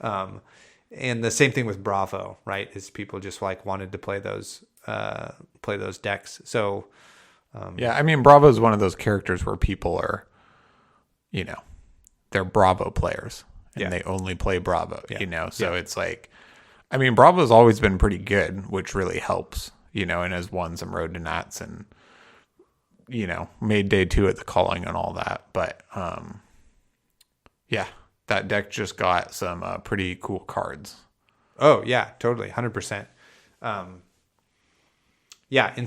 And the same thing with Bravo, right? Is people just like wanted to play those decks. So I mean, Bravo is one of those characters where people are, they're Bravo players and they only play Bravo, so it's like, I mean, Bravo's always been pretty good, which really helps, and has won some Road to Nats and, made day 2 at the Calling and all that. But, that deck just got some pretty cool cards. Oh, yeah, totally. 100%. And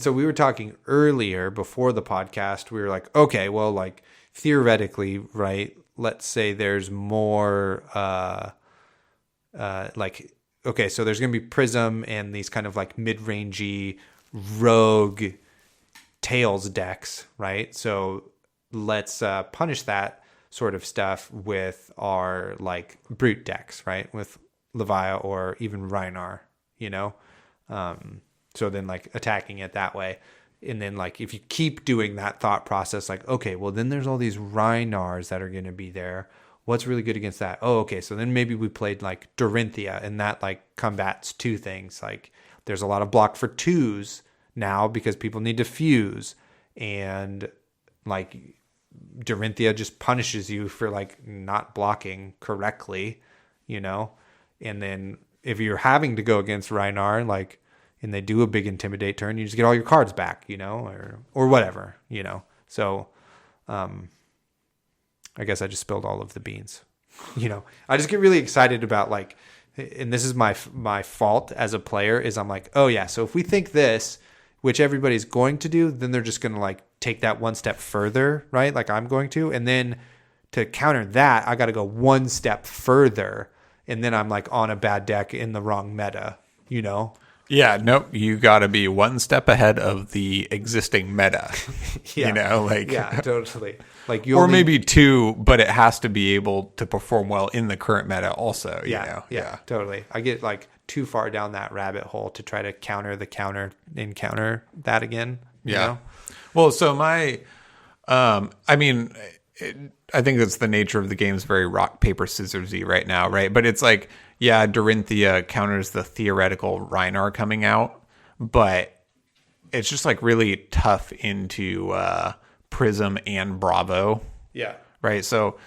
so we were talking earlier before the podcast, we were like, okay, well, like theoretically, right, let's say there's more, okay, so there's going to be Prism and these kind of like mid-rangey rogue Tales decks, right? So let's punish that sort of stuff with our like brute decks, right? With Levia or even Rhinar, so then like attacking it that way. And then like if you keep doing that thought process, like, okay, well then there's all these Rhinars that are going to be there. What's really good against that? Oh, okay. So then maybe we played like Dorinthia, and that like combats 2 things. Like there's a lot of block for 2s now because people need to fuse, and like Dorinthia just punishes you for like not blocking correctly, and then if you're having to go against Rhinar, like, and they do a big intimidate turn, you just get all your cards back, or whatever, So, I guess I just spilled all of the beans. I just get really excited about like, and this is my fault as a player, is I'm like, oh yeah, so if we think this, which everybody's going to do, then they're just going to like take that one step further, right? Like I'm going to, and then to counter that, I got to go one step further, and then I'm like on a bad deck in the wrong meta, Yeah, nope. You got to be one step ahead of the existing meta. Yeah, totally. Like maybe 2, but it has to be able to perform well in the current meta also. Yeah, totally. I get like too far down that rabbit hole to try to counter that again. Well, so my, I think it's the nature of the game's very rock, paper, scissors-y right now, right? But it's like, yeah, Dorinthia counters the theoretical Rhinar coming out, but it's just like really tough into Prism and Bravo. Yeah. Right. So,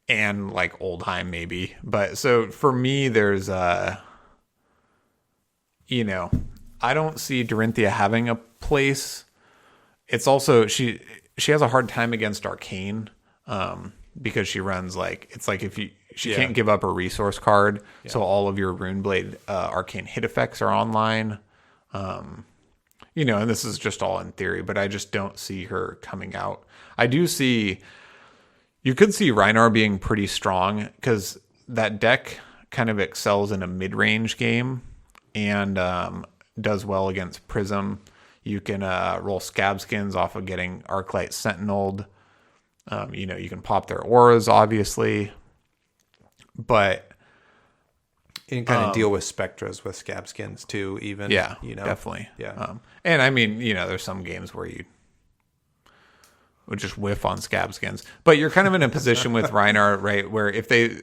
and like Oldheim maybe. But so for me, there's, I don't see Dorinthia having a place. It's also, she has a hard time against Arcane, because she runs like, it's like if she can't give up a resource card, so all of your Runeblade Arcane hit effects are online. And this is just all in theory, but I just don't see her coming out. You could see Rhinar being pretty strong because that deck kind of excels in a mid-range game and does well against Prism. You can roll Scab Skins off of getting Arclight Sentineled. You can pop their auras, obviously. But and kind of deal with Spectras with Scab Skins too, even. Yeah, definitely. Yeah. And I mean, there's some games where you would just whiff on Scab Skins. But you're kind of in a position with Rhinar, right, where if they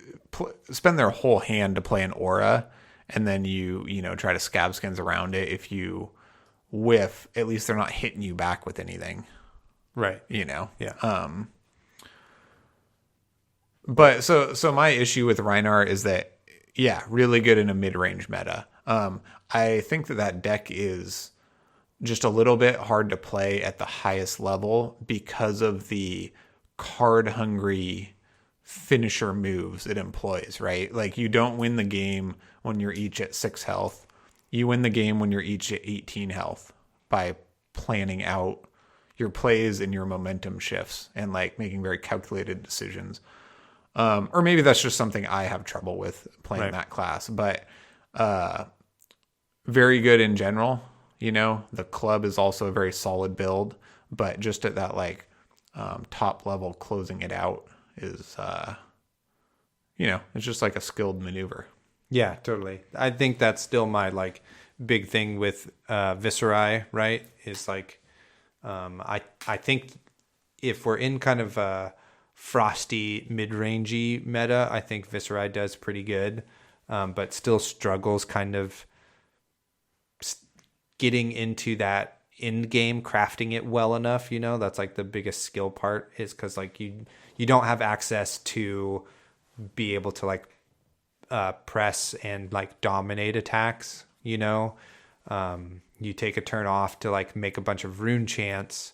spend their whole hand to play an aura, and then you try to Scab Skins around it, if you whiff, at least they're not hitting you back with anything. Right. Yeah. But so my issue with Rhinar is that, yeah, really good in a mid-range meta. I think that deck is just a little bit hard to play at the highest level because of the card-hungry finisher moves it employs, right? Like, you don't win the game when you're each at 6 health. You win the game when you're each at 18 health by planning out your plays and your momentum shifts and like making very calculated decisions. Or maybe that's just something I have trouble with playing that class, but very good in general. You know, the club is also a very solid build, but just at that like top level, closing it out is, it's just like a skilled maneuver. Yeah, totally. I think that's still my like big thing with Viscerai, right? Is like, I think if we're in kind of a frosty mid-rangey meta, I think Viscerai does pretty good, but still struggles kind of getting into that end game, crafting it well enough. You know, that's like the biggest skill part, is because like you don't have access to be able to like press and like dominate attacks. You know, you take a turn off to like make a bunch of rune chants,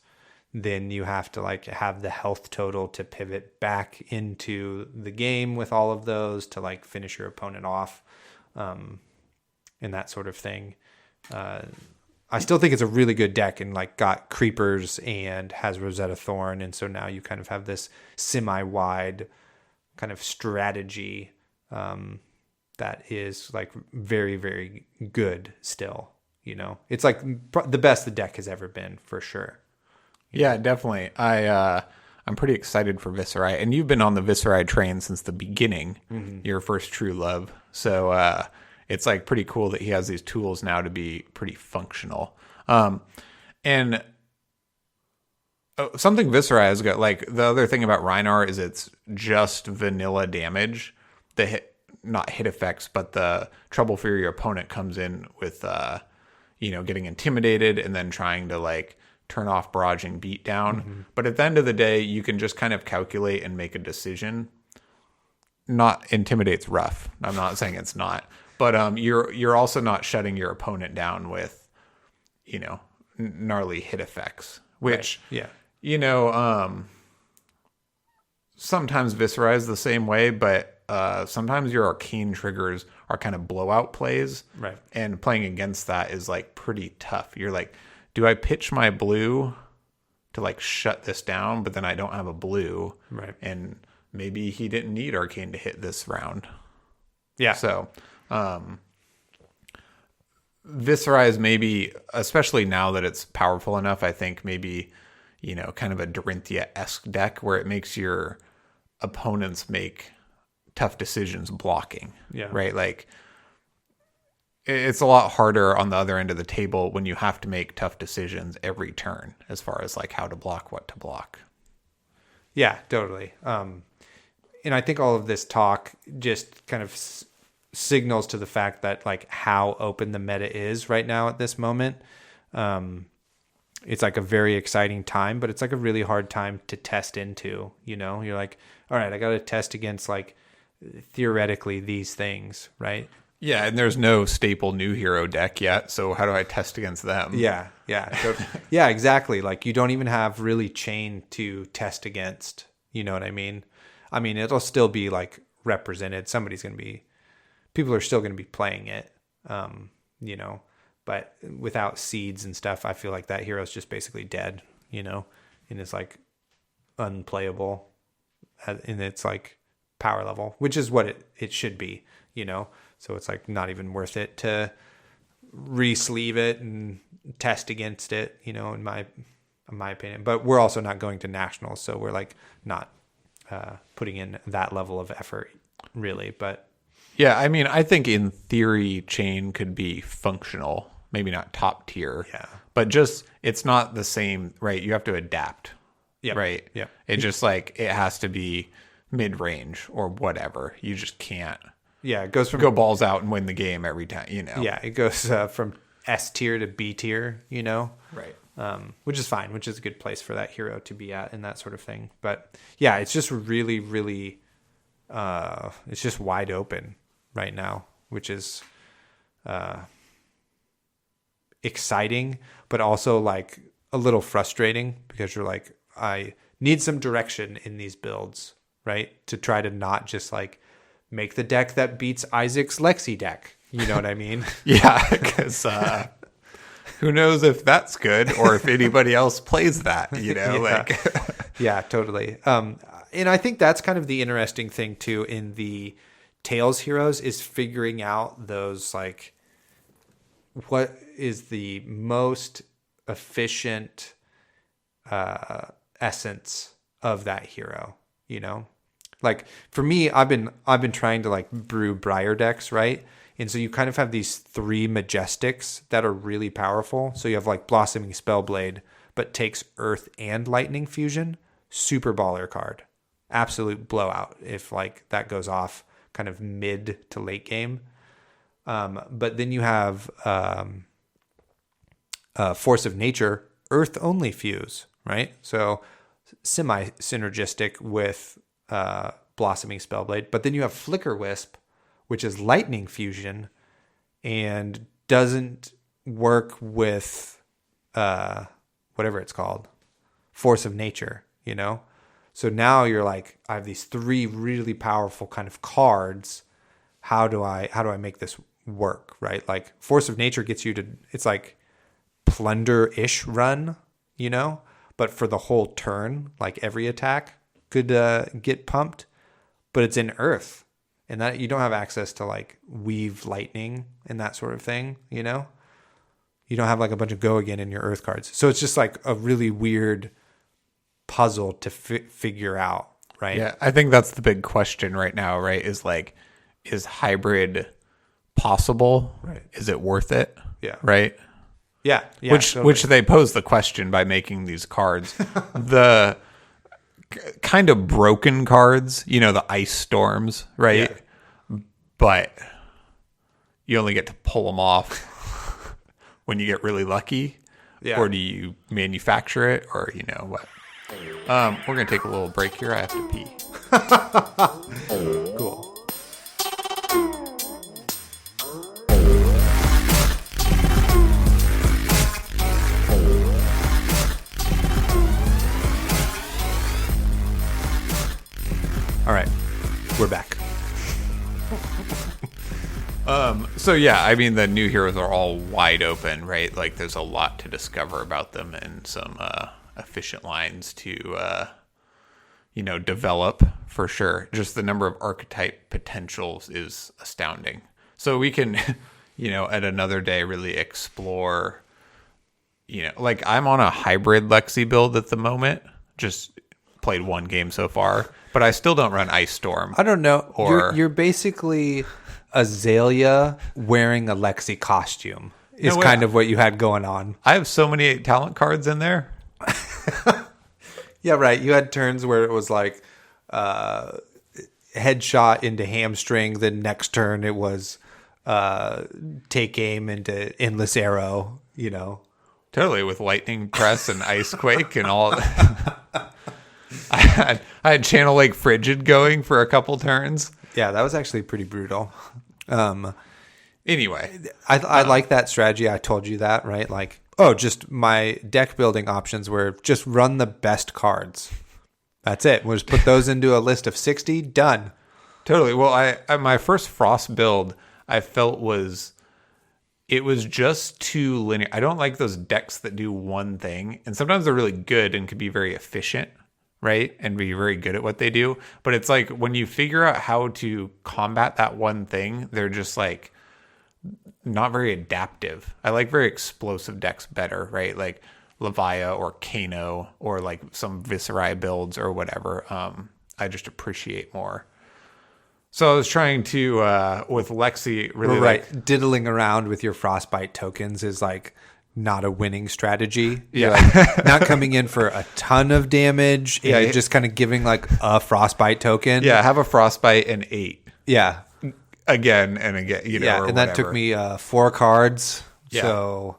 then you have to like have the health total to pivot back into the game with all of those to like finish your opponent off, and that sort of thing. I still think it's a really good deck and like got creepers and has Rosetta Thorn. And so now you kind of have this semi-wide kind of strategy that is like very, very good still. You know, it's like the best the deck has ever been, for sure. Yeah, definitely. I'm pretty excited for Viscerai, and you've been on the Viscerai train since the beginning, your first true love. So it's like pretty cool that he has these tools now to be pretty functional. And something Viscerai has got, like the other thing about Rhinar is it's just vanilla damage. The hit, not hit effects, but the trouble for your opponent comes in with getting intimidated and then trying to like turn off barraging beatdown. But at the end of the day, you can just kind of calculate and make a decision. Not intimidate's rough. I'm not saying it's not, but you're also not shutting your opponent down with gnarly hit effects, which sometimes Viscerai is the same way, but sometimes your arcane triggers are kind of blowout plays, right? And playing against that is like pretty tough. You're like, do I pitch my blue to like shut this down, but then I don't have a blue, right? And maybe he didn't need arcane to hit this round. Yeah. So Viscerai is maybe, especially now that it's powerful enough, I think maybe, kind of a Dorinthia-esque deck where it makes your opponents make tough decisions blocking. Yeah. Right? Like, it's a lot harder on the other end of the table when you have to make tough decisions every turn as far as like how to block, what to block. Yeah, totally. And I think all of this talk just kind of signals to the fact that like how open the meta is right now at this moment. It's like a very exciting time, but it's like a really hard time to test into. You're like, all right, I got to test against like theoretically these things, right? Yeah, and there's no staple new hero deck yet, so how do I test against them? Yeah. Yeah, exactly. Like, you don't even have really chain to test against. You know what I mean? I mean, it'll still be like represented. People are still going to be playing it, but without seeds and stuff, I feel like that hero's just basically dead, and it's like unplayable in its like power level, which is what it should be, So it's like not even worth it to re-sleeve it and test against it, in my opinion. But we're also not going to nationals, so we're like not putting in that level of effort, really. But yeah, I mean, I think in theory, chain could be functional, maybe not top tier. Yeah, but just it's not the same, right? You have to adapt. Yep. Right. Yeah, it just like it has to be mid range or whatever. You just can't. Yeah, it goes from go balls out and win the game every time, Yeah, it goes from S tier to B tier, Right. Which is fine, which is a good place for that hero to be at and that sort of thing. But yeah, it's just really, really it's just wide open right now, which is exciting, but also like a little frustrating because you're like, I need some direction in these builds, right? To try to not just like make the deck that beats Isaac's Lexi deck. You know what I mean? Yeah, because who knows if that's good or if anybody else plays that, like. Yeah, totally. And I think that's kind of the interesting thing too in the Tales heroes is figuring out those like what is the most efficient essence of that hero, Like for me, I've been trying to like brew Briar decks, right? And so you kind of have these 3 majestics that are really powerful. So you have like Blossoming Spellblade, but takes Earth and Lightning fusion. Super baller card. Absolute blowout if like that goes off kind of mid to late game. But then you have Force of Nature, Earth only fuse, right? So semi-synergistic with Blossoming Spellblade. But then you have Flicker Wisp, which is lightning fusion and doesn't work with whatever it's called, Force of Nature, So now you're like, I have these 3 really powerful kind of cards. How do I make this work, right? Like Force of Nature gets you to, it's like plunder-ish run, but for the whole turn, like every attack could get pumped, but it's in Earth. And that you don't have access to like weave lightning and that sort of thing, You don't have like a bunch of go again in your Earth cards. So it's just like a really weird puzzle to figure out, right? Yeah, I think that's the big question right now, right? Is like, is hybrid possible? Right. Is it worth it? Yeah. Right? Yeah. Which they pose the question by making these cards. The kind of broken cards, the ice storms, right? Yeah. But you only get to pull them off when you get really lucky. Yeah. Or do you manufacture it, or what? We're gonna take a little break here. I have to pee. Cool. All right, we're back. So yeah, I mean the new heroes are all wide open, right? Like there's a lot to discover about them and some efficient lines to develop for sure. Just the number of archetype potentials is astounding. So we can, at another day really explore, like I'm on a hybrid Lexi build at the moment. Just played 1 game so far, but I still don't run Ice Storm. I don't know. You're basically Azalea wearing a Lexi costume is kind of what you had going on. I have so many talent cards in there. Yeah, right. You had turns where it was like headshot into hamstring. Then next turn it was take aim into endless arrow, Totally, with lightning press and ice quake and all. I had Channel Lake Frigid going for a couple turns. Yeah, that was actually pretty brutal. Anyway, I like that strategy. I told you that, right? Like, just my deck building options were just run the best cards. That's it. We'll just put those into a list of 60. Done. Totally. Well, I my first Frost build, I felt it was just too linear. I don't like those decks that do one thing, and sometimes they're really good and can be very efficient, right? And be very good at what they do. But it's like when you figure out how to combat that one thing, they're just like not very adaptive. I like very explosive decks better, right? Like Levia or Kano or like some Viserai builds or whatever. I just appreciate more. So I was trying to, with Lexi, really right. Diddling around with your Frostbite tokens is like not a winning strategy. Yeah. You're like not coming in for a ton of damage. And you're just kind of giving like a Frostbite token. Yeah, have a Frostbite and 8. Yeah. Again and again, Yeah, or and that took me 4 cards. Yeah. So,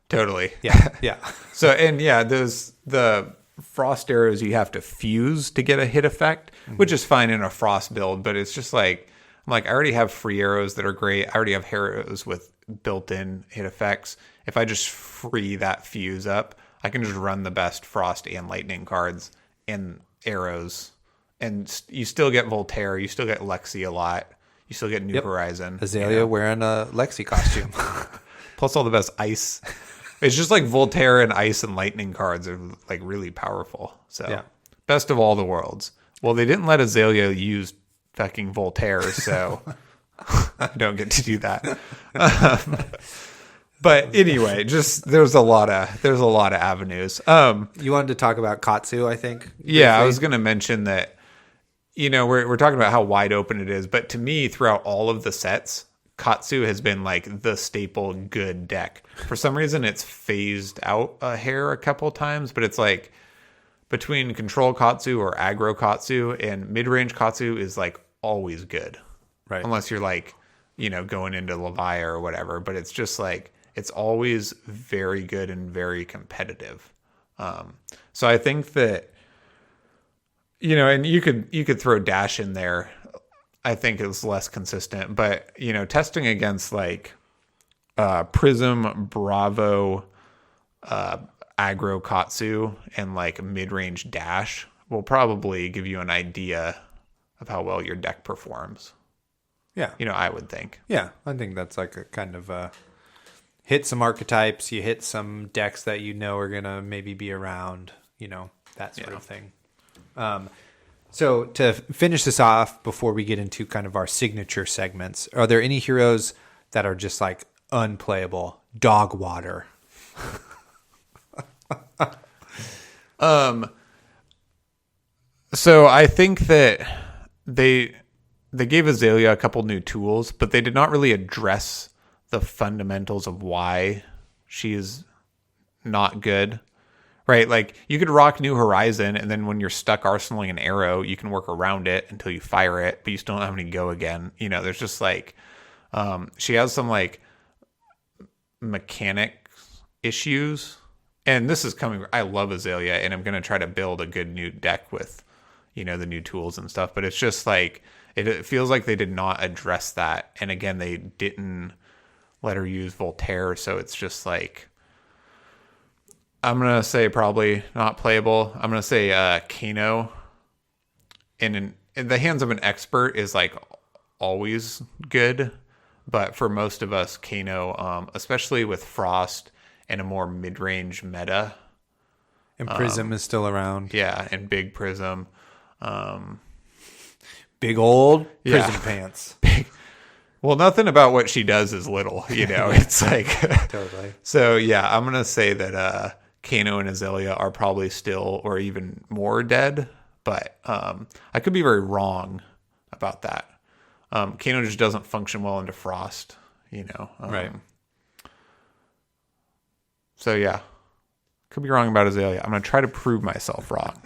Totally. Yeah, yeah. So, and yeah, the frost arrows you have to fuse to get a hit effect, which is fine in a frost build, but it's just like, I'm like, I already have free arrows that are great. I already have arrows with built-in hit effects. If I just free that fuse up, I can just run the best frost and lightning cards and arrows. And you still get Voltaire. You still get Lexi a lot. You still get New Horizon. Azalea wearing a Lexi costume. Plus all the best ice. It's just like Voltaire and ice and lightning cards are like really powerful. So best of all the worlds. Well, they didn't let Azalea use fucking Voltaire, so I don't get to do that. But anyway, just there's a lot of avenues. You wanted to talk about Katsu, I think. Yeah, briefly? I was going to mention that. We're talking about how wide open it is, but to me, throughout all of the sets, Katsu has been like the staple good deck. For some reason, it's phased out a hair a couple times, but it's like between control Katsu or aggro Katsu and mid-range Katsu is like always good. Right. Unless you're like, going into Leviah or whatever, but it's just like, it's always very good and very competitive. So I think that, and you could throw Dash in there. I think it's less consistent, but testing against like Prism, Bravo, aggro Katsu, and like mid-range Dash will probably give you an idea of how well your deck performs. Yeah. I would think. Yeah, I think that's like a kind of hit some archetypes, you hit some decks that are going to maybe be around, that sort of thing. So to finish this off before we get into kind of our signature segments, are there any heroes that are just like unplayable? Dog water. So I think that they gave Azalea a couple new tools, but they did not really address the fundamentals of why she is not good. Right? Like you could rock New Horizon, and then when you're stuck arsenaling an arrow, you can work around it until you fire it, but you still don't have any go again. There's just like she has some like mechanic issues. And this is coming. I love Azalea, and I'm going to try to build a good new deck with, the new tools and stuff. But it's just like, it feels like they did not address that. And again, they didn't let her use Voltaire. So it's just like, I'm going to say probably not playable. I'm going to say Kano. In the hands of an expert is like always good. But for most of us, Kano, especially with Frost, and a more mid-range meta. And Prism is still around. Yeah, and Big Prism. Big old Prism pants. Well, nothing about what she does is little, It's like... Totally. So, yeah, I'm going to say that Kano and Azalea are probably still or even more dead. But I could be very wrong about that. Kano just doesn't function well into Frost, Right. So, yeah, could be wrong about Azalea. I'm going to try to prove myself wrong.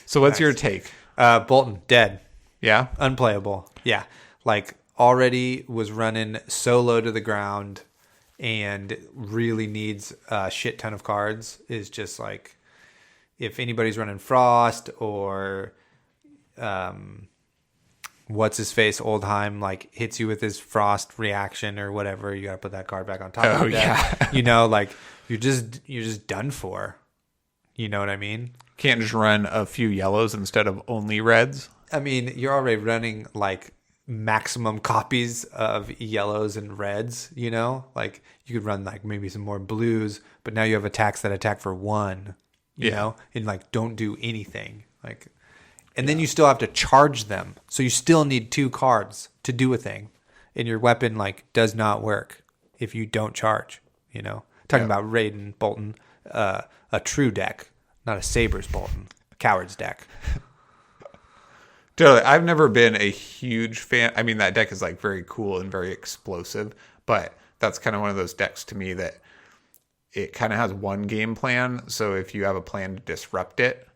So what's your take? Bolton, dead. Yeah? Unplayable. Yeah. Like already was running so low to the ground and really needs a shit ton of cards. Is just like if anybody's running Frost or what's his face Oldheim like hits you with his Frost reaction or whatever, you got to put that card back on top of that. Like you're just done for. You know what I mean? Can't just run a few yellows instead of only reds. I mean, you're already running like maximum copies of yellows and reds, like you could run like maybe some more blues, but now you have attacks that attack for one, you know, and like don't do anything like. And then you still have to charge them. So you still need 2 cards to do a thing. And your weapon like does not work if you don't charge, Talking about Raiden Bolton, a true deck, not a Sabres Bolton, a Coward's deck. Totally. I've never been a huge fan. I mean, that deck is like very cool and very explosive, but that's kind of one of those decks to me that it kind of has one game plan. So if you have a plan to disrupt it,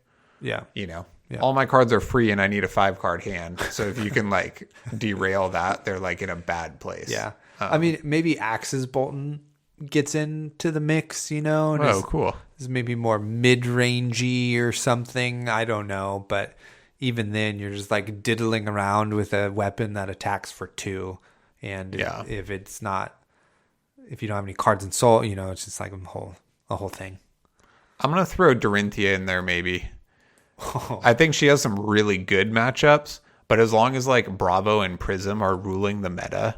all my cards are free and I need a 5-card hand. So if you can like derail that, they're like in a bad place. Yeah. I mean, maybe Axe's Bolton gets into the mix, you know. And Oh, cool. is maybe more mid-rangey or something. I don't know, but even then, you're just like diddling around with a weapon that attacks for 2, and Yeah. if it's not, if you don't have any cards in soul, you know, it's just like a whole thing. I'm gonna throw Dorinthia in there maybe. I think she has some really good matchups, but as long as like Bravo and Prism are ruling the meta,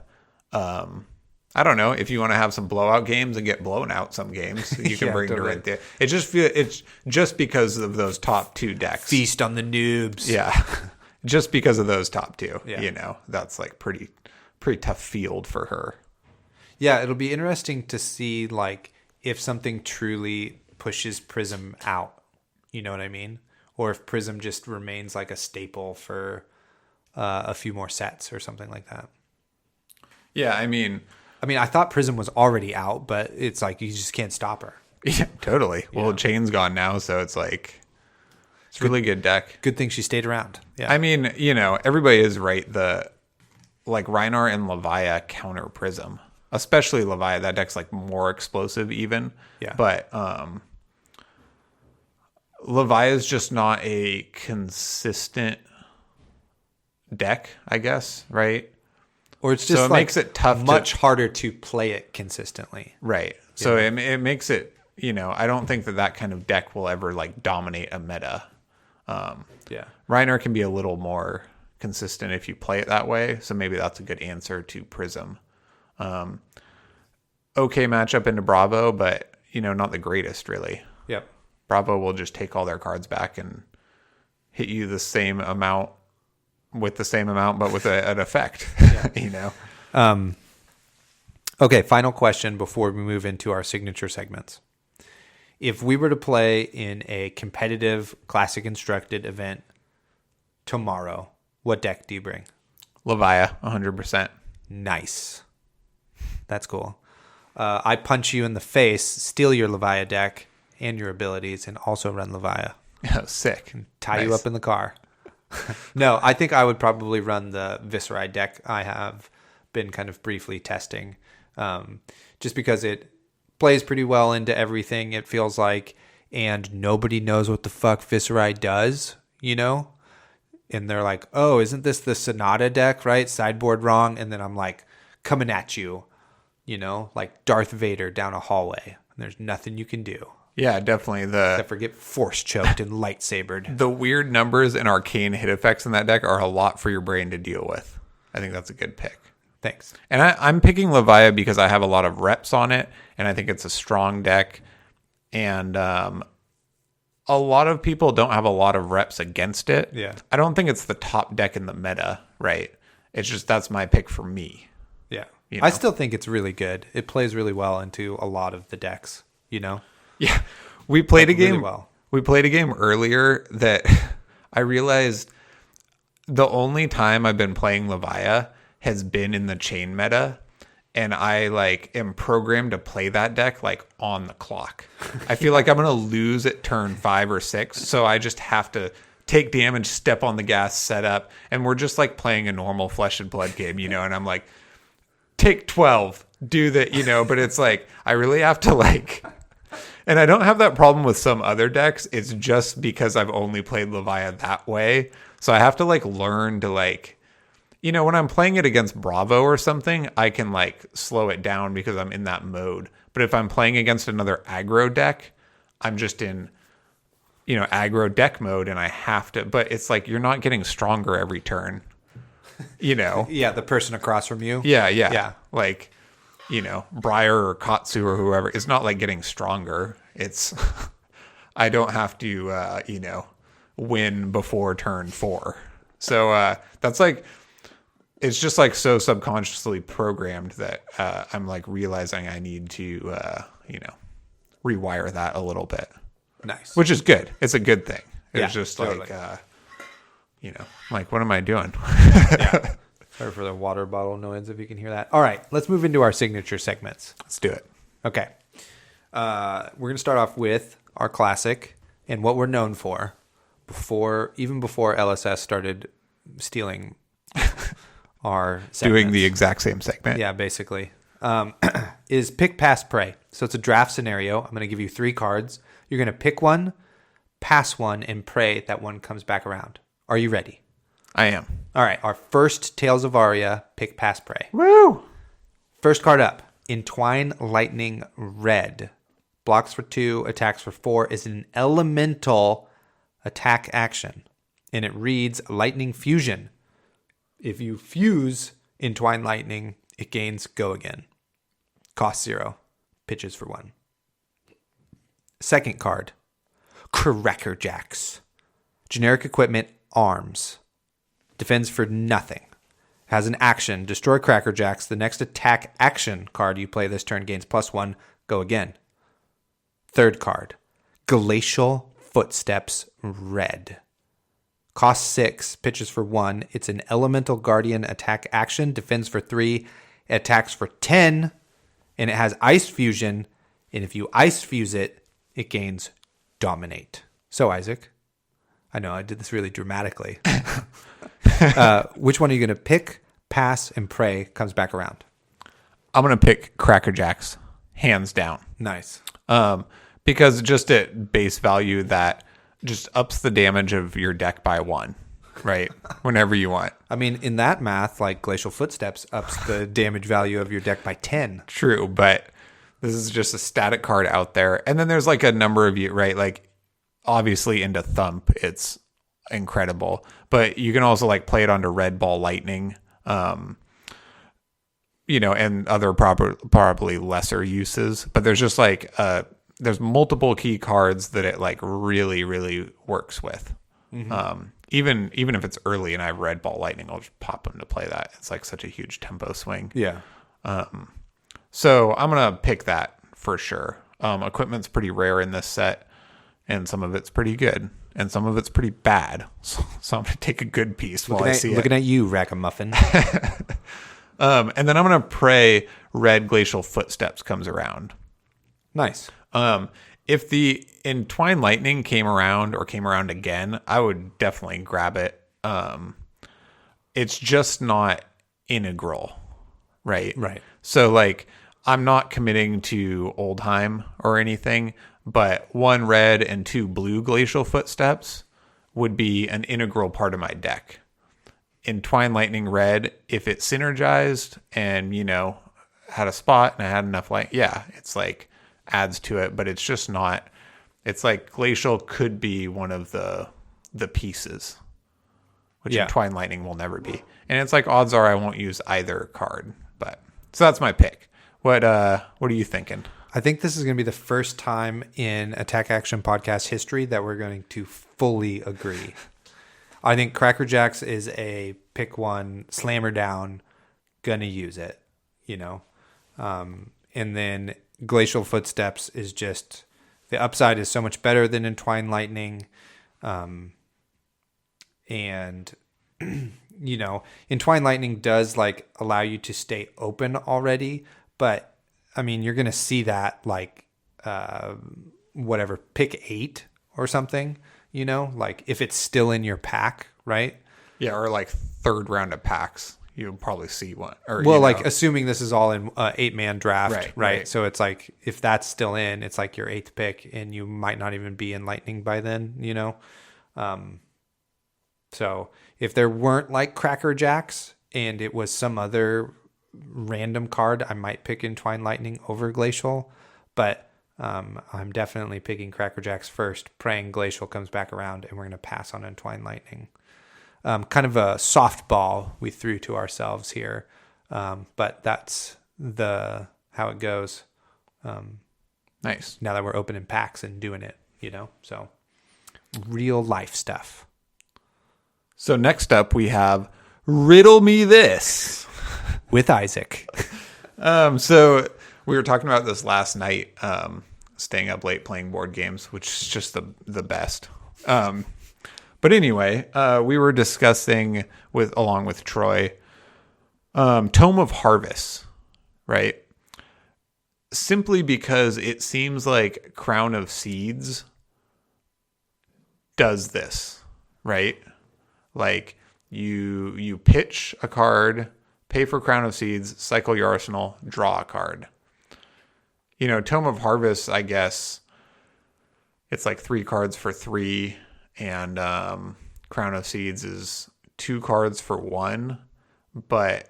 I don't know, if you want to have some blowout games and get blown out some games, you can Yeah, bring totally. Dorinthia. It's just because of those top 2 decks. Feast on the noobs. Yeah, just because of those top 2. Yeah. You know, that's like pretty tough field for her. Yeah, it'll be interesting to see like if something truly pushes Prism out. You know what I mean? Or if Prism just remains like a staple for a few more sets or something like that. Yeah, I mean, I thought Prism was already out, but it's like you just can't stop her. yeah, totally. Well, Chain's gone now, so it's like it's a really good deck. Good thing she stayed around. Yeah. I mean, you know, everybody is right. The like Rhinar and Leviah counter Prism, especially Leviah. That deck's like more explosive even. Yeah. But Leviah is just not a consistent deck, I guess, right? Or it's just so it like makes it tough much harder to play it consistently. Right. So it makes it, you know, I don't think that kind of deck will ever like dominate a meta. Yeah. Reiner can be a little more consistent if you play it that way. So maybe that's a good answer to Prism. Okay matchup into Bravo, but, you know, not the greatest really. Yep. Bravo will just take all their cards back and hit you the same amount with the same amount, but with an effect, you know? Okay, final question before we move into our signature segments. If we were to play in a competitive Classic Instructed event tomorrow, what deck do you bring? Leviah, 100%. Nice. That's cool. I punch you in the face, steal your Leviah deck and your abilities, and also run Leviah. Oh, sick. Tie you Nice. up in the car. No, I think I would probably run the Viscerai deck I have been kind of briefly testing. Just because it plays pretty well into everything, it feels like, and nobody knows what the fuck Viscerai does, you know? And they're like, oh, isn't this the Sonata deck, right? Sideboard wrong. And then I'm like, coming at you, you know, like Darth Vader down a hallway. And there's nothing you can do Yeah, definitely. except for get force choked and lightsabered. The weird numbers and arcane hit effects in that deck are a lot for your brain to deal with. I think that's a good pick. Thanks. And I'm picking Leviah because I have a lot of reps on it, and I think it's a strong deck. And a lot of people don't have a lot of reps against it. Yeah. I don't think it's the top deck in the meta, right? It's just that's my pick for me. Yeah. You I know? still think it's really good. It plays really well into a lot of the decks, you know? Yeah. We played a game. really well. We played a game earlier that I realized the only time I've been playing Leviah has been in the chain meta, and I like am programmed to play that deck like on the clock. I feel like I'm gonna lose at turn 5 or 6, so I just have to take damage, step on the gas, set up, and we're just like playing a normal flesh and blood game, you know. And I'm like, take 12, do that, you know. But it's like I really have to like. And I don't have that problem with some other decks. It's just because I've only played Leviah that way. So I have to like learn to like, you know, when I'm playing it against Bravo or something, I can like slow it down because I'm in that mode. But if I'm playing against another aggro deck, I'm just in, you know, aggro deck mode and I have to, but it's like you're not getting stronger every turn, you know? Yeah, the person across from you. Yeah. Like, you know, Briar or Katsu or whoever, it's not like getting stronger. It's, I don't have to, you know, win before turn 4. So that's like, it's just like so subconsciously programmed that I'm like realizing I need to, you know, rewire that a little bit, Nice. which is good. It's a good thing. Yeah, It's just totally. like, you know, like, what am I doing? Yeah. Sorry for the water bottle noise if you can hear that. All right, let's move into our signature segments. Let's do it. Okay. We're going to start off with our classic and what we're known for even before LSS started stealing our segments. Doing the exact same segment. Yeah, basically. is pick, pass, pray. So it's a draft scenario. I'm going to give you 3 cards. You're going to pick one, pass one, and pray that one comes back around. Are you ready? I am. All right. Our first Tales of Aria, pick, pass, pray. Woo! First card up. Entwine Lightning Red. Blocks for 2, attacks for 4. Is an elemental attack action. And it reads Lightning Fusion. If you fuse Entwine Lightning, it gains Go Again. Cost 0. Pitches for 1. Second card. Cracker Jacks. Generic equipment, arms. Defends for nothing. Has an action. Destroy Cracker Jacks. The next attack action card you play this turn gains +1. Go again. Third card. Glacial Footsteps Red. Cost 6. Pitches for 1. It's an elemental guardian attack action. Defends for 3. It attacks for 10. And it has Ice Fusion. And if you Ice Fuse it, it gains Dominate. So, Isaac, I know I did this really dramatically. Which one are you going to pick, pass, and pray comes back around? I'm going to pick Cracker Jacks, hands down. Nice. Because just at base value, that just ups the damage of your deck by 1, right? Whenever you want. I mean, in that math, like Glacial Footsteps ups the damage value of your deck by 10. True, but this is just a static card out there. And then there's like a number of you, right? Like, obviously into Thump, it's incredible. But you can also like play it onto Red Ball Lightning, and other probably lesser uses. But there's just like there's multiple key cards that it like really, really works with. Mm-hmm. Even if it's early and I have Red Ball Lightning, I'll just pop them to play that. It's like such a huge tempo swing. Yeah. So I'm gonna pick that for sure. Equipment's pretty rare in this set, and some of it's pretty good, and some of it's pretty bad. So I'm gonna take a good piece while I see it. Looking at you, Rack-a-Muffin. And then I'm gonna pray Red Glacial Footsteps comes around. Nice. If the Entwine Lightning came around again, I would definitely grab it. It's just not integral, right? Right. So like, I'm not committing to Oldheim or anything, but 1 red and 2 blue Glacial Footsteps would be an integral part of my deck. Entwine Lightning Red, if it synergized and, had a spot and I had enough light, yeah, it's like adds to it, but it's just not, it's like Glacial could be one of the pieces, which Entwine Lightning will never be. And it's like odds are I won't use either card, but so that's my pick. What are you thinking? I think this is going to be the first time in Attack Action Podcast history that we're going to fully agree. I think Cracker Jacks is a pick one, slammer down, gonna use it, and then Glacial Footsteps is just, the upside is so much better than Entwine Lightning, and Entwine Lightning does like allow you to stay open already, but I mean, you're going to see that like, pick 8 or something, like if it's still in your pack, right? Yeah. Or like 3rd round of packs, you'll probably see one. Or, like assuming this is all in 8-man draft, right? So it's like, if that's still in, it's like your 8th pick and you might not even be in Lightning by then, So if there weren't like Cracker Jacks and it was some other random card, I might pick Entwine Lightning over Glacial, but I'm definitely picking Cracker Jacks first, praying Glacial comes back around, and we're going to pass on Entwine Lightning. Kind of a softball we threw to ourselves here, but that's how it goes. Nice. Now that we're opening packs and doing it, so real life stuff. So next up we have Riddle Me This with Isaac. So we were talking about this last night, staying up late playing board games, which is just the best. But anyway, we were discussing along with Troy, Tome of Harvest, right? Simply because it seems like Crown of Seeds does this, right? Like you pitch a card, pay for Crown of Seeds, cycle your arsenal, draw a card. Tome of Harvest, I guess it's like 3 cards for 3, and Crown of Seeds is 2 cards for 1, but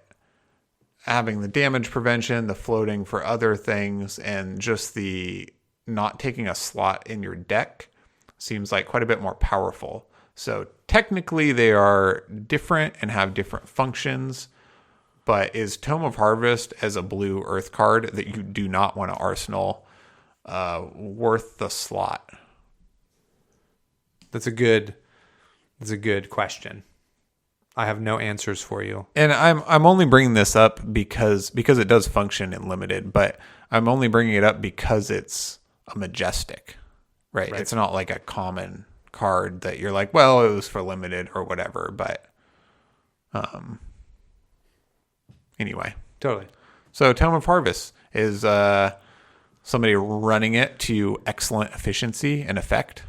having the damage prevention, the floating for other things, and just the not taking a slot in your deck seems like quite a bit more powerful. So technically they are different and have different functions, but is Tome of Harvest as a blue earth card that you do not want to arsenal worth the slot? That's a good question. I have no answers for you. And I'm only bringing this up because it does function in limited, but I'm only bringing it up because it's a majestic, right? It's not like a common card that you're like, well, it was for limited or whatever, but anyway. Totally. So Tome of Harvest is somebody running it to excellent efficiency and effect.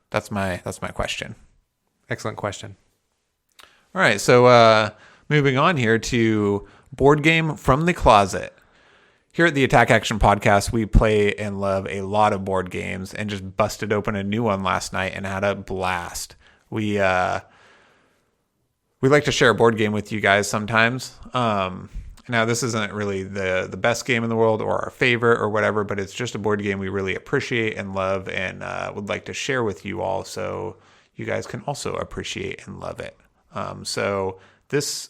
That's my question. Excellent question. All right, so moving on here to board game from the closet. Here at the Attack Action Podcast, we play and love a lot of board games, and just busted open a new one last night and had a blast. We like to share a board game with you guys sometimes. Now, this isn't really the best game in the world or our favorite or whatever, but it's just a board game we really appreciate and love, and would like to share with you all so you guys can also appreciate and love it. So this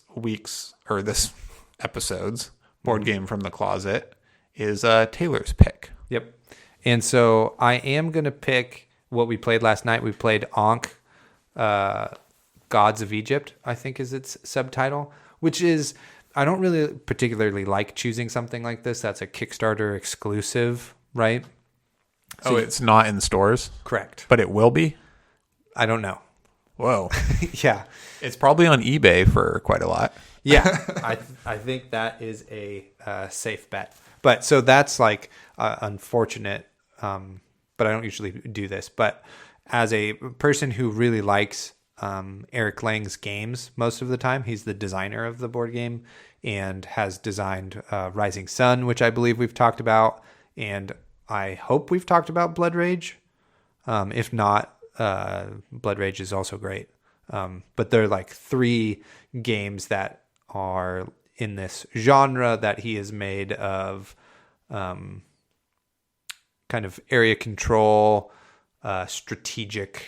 episode's board game from the closet is Taylor's pick. Yep. And so I am going to pick what we played last night. We played Ankh, Gods of Egypt, I think is its subtitle, which is, I don't really particularly like choosing something like this. That's a Kickstarter exclusive, right? So it's not in stores? Correct. But it will be? I don't know. Whoa. Yeah. It's probably on eBay for quite a lot. Yeah. I think that is a safe bet. But so that's like unfortunate, but I don't usually do this. But as a person who really likes Eric Lang's games most of the time, he's the designer of the board game and has designed Rising Sun, which I believe we've talked about. And I hope we've talked about Blood Rage. If not, Blood Rage is also great. But they're like 3 games that are in this genre that he has made of kind of area control, strategic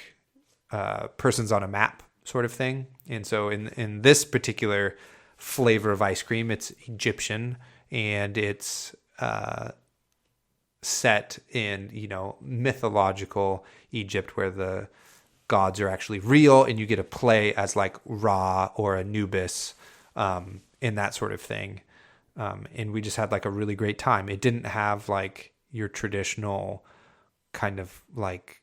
persons on a map sort of thing. And so in this particular flavor of ice cream, it's Egyptian, and it's set in, mythological Egypt where the gods are actually real, and you get to play as like Ra or Anubis, and that sort of thing. And we just had like a really great time. It didn't have like your traditional kind of like,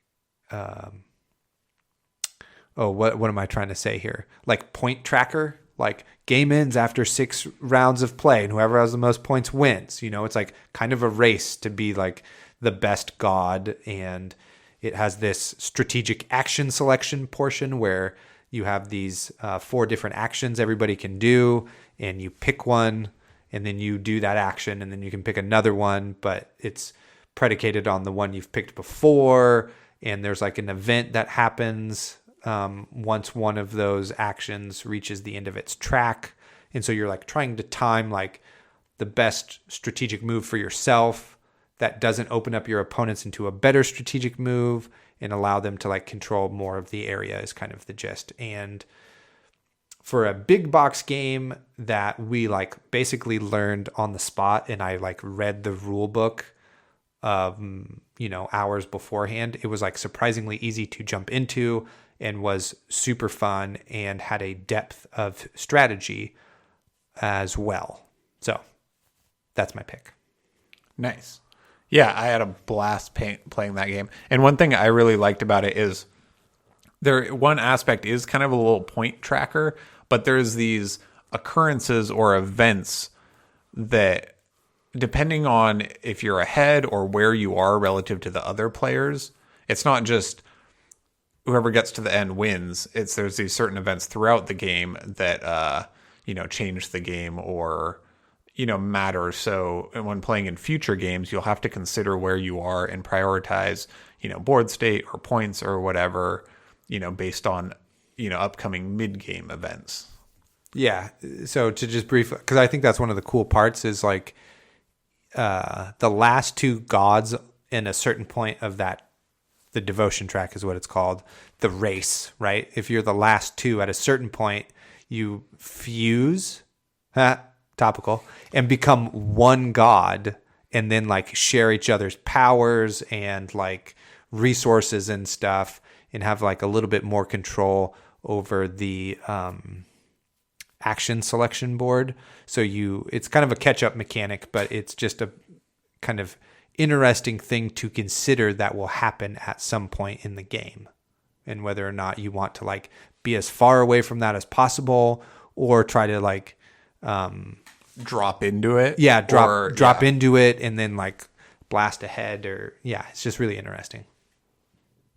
what am I trying to say here? Like point tracker, like game ends after 6 rounds of play, and whoever has the most points wins. It's like kind of a race to be like the best god, and it has this strategic action selection portion where you have these 4 different actions everybody can do, and you pick one, and then you do that action, and then you can pick another one, but it's predicated on the one you've picked before, and there's like an event that happens once one of those actions reaches the end of its track. And so you're like trying to time like the best strategic move for yourself that doesn't open up your opponents into a better strategic move and allow them to like control more of the area is kind of the gist. And for a big box game that we like basically learned on the spot, and I like read the rule book hours beforehand, it was like surprisingly easy to jump into and was super fun and had a depth of strategy as well. So that's my pick. Nice. Yeah, I had a blast playing that game. And one thing I really liked about it is one aspect is kind of a little point tracker, but there's these occurrences or events that, depending on if you're ahead or where you are relative to the other players, it's not just whoever gets to the end wins. There's these certain events throughout the game that change the game, or matter. So when playing in future games, you'll have to consider where you are and prioritize, board state or points or whatever, based on, upcoming mid-game events. Yeah. So to just briefly, because I think that's one of the cool parts is like the last two gods in a certain point of that, the devotion track is what it's called, the race, right? If you're the last two at a certain point, you fuse, topical, and become one god, and then like share each other's powers and like resources and stuff, and have like a little bit more control over the action selection board. So it's kind of a catch-up mechanic, but it's just a kind of interesting thing to consider that will happen at some point in the game, and whether or not you want to like be as far away from that as possible or try to like drop into it. Yeah, drop into it and then like blast ahead, or it's just really interesting.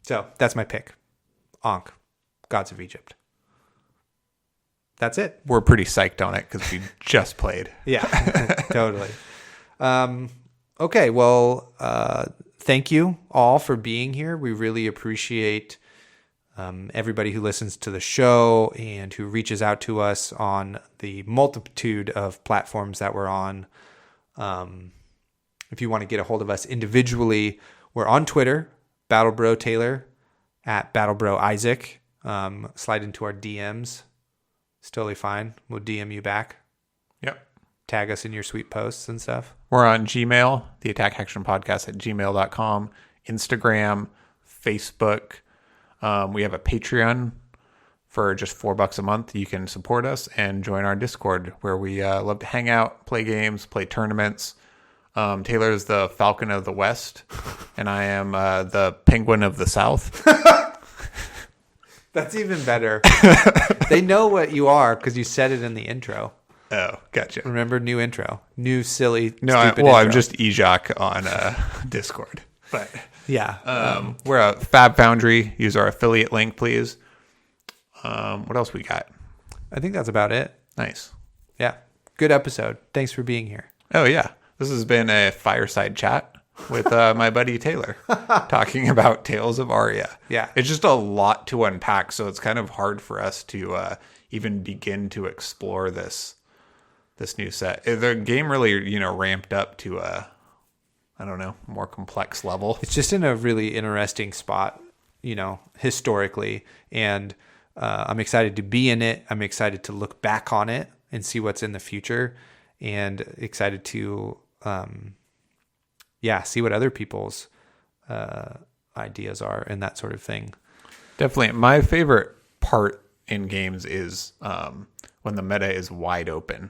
So that's my pick. Ankh, Gods of Egypt. That's it. We're pretty psyched on it because we just played. Yeah, totally. Okay, well, thank you all for being here. We really appreciate everybody who listens to the show and who reaches out to us on the multitude of platforms that we're on. If you want to get a hold of us individually, we're on Twitter, BattleBro Taylor, at BattleBro Isaac. Slide into our DMs. It's totally fine. We'll DM you back. Yep. Tag us in your sweet posts and stuff. We're on Gmail, the Attack Action Podcast at gmail.com, Instagram, Facebook. We have a Patreon for just $4 a month. You can support us and join our Discord, where we love to hang out, play games, play tournaments. Taylor is the Falcon of the West, and I am the Penguin of the South. That's even better. They know what you are because you said it in the intro. Oh, gotcha. Remember, new intro. New silly, stupid intro. I'm just Ejok on Discord. But yeah. We're a Fab Foundry. Use our affiliate link, please. What else we got? I think that's about it. Nice. Yeah. Good episode. Thanks for being here. Oh, yeah. This has been a fireside chat with my buddy Taylor talking about Tales of Aria. Yeah. It's just a lot to unpack, so it's kind of hard for us to even begin to explore this new set. The game really, ramped up to a, I don't know, more complex level. It's just in a really interesting spot, historically. And I'm excited to be in it. I'm excited to look back on it and see what's in the future, and excited to, see what other people's ideas are and that sort of thing. Definitely. My favorite part in games is when the meta is wide open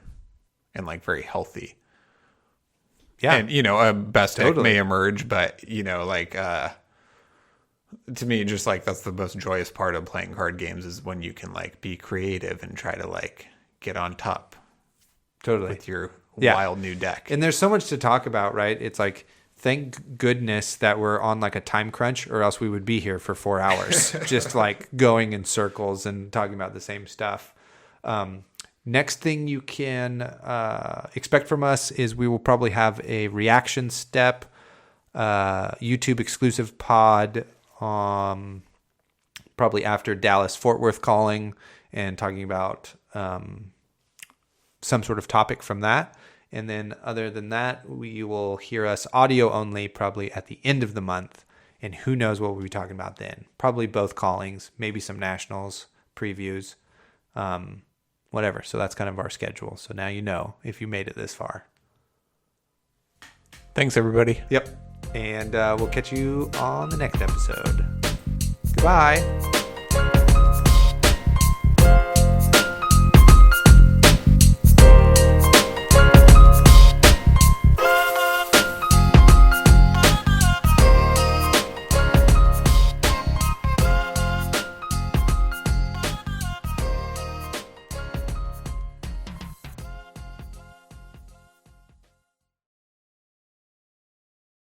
and like very healthy. Yeah. And, a best deck Totally. may emerge, but, to me, just like that's the most joyous part of playing card games is when you can like be creative and try to like get on top. Totally. With your wild new deck. And there's so much to talk about, right? It's like, thank goodness that we're on like a time crunch, or else we would be here for 4 hours, just like going in circles and talking about the same stuff. Next thing you can expect from us is we will probably have a reaction step, YouTube exclusive pod, probably after Dallas Fort Worth calling, and talking about some sort of topic from that. And then other than that, you will hear us audio only probably at the end of the month. And who knows what we'll be talking about then. Probably both callings, maybe some nationals, previews, whatever. So that's kind of our schedule. So now you know if you made it this far. Thanks, everybody. Yep. And we'll catch you on the next episode. Goodbye.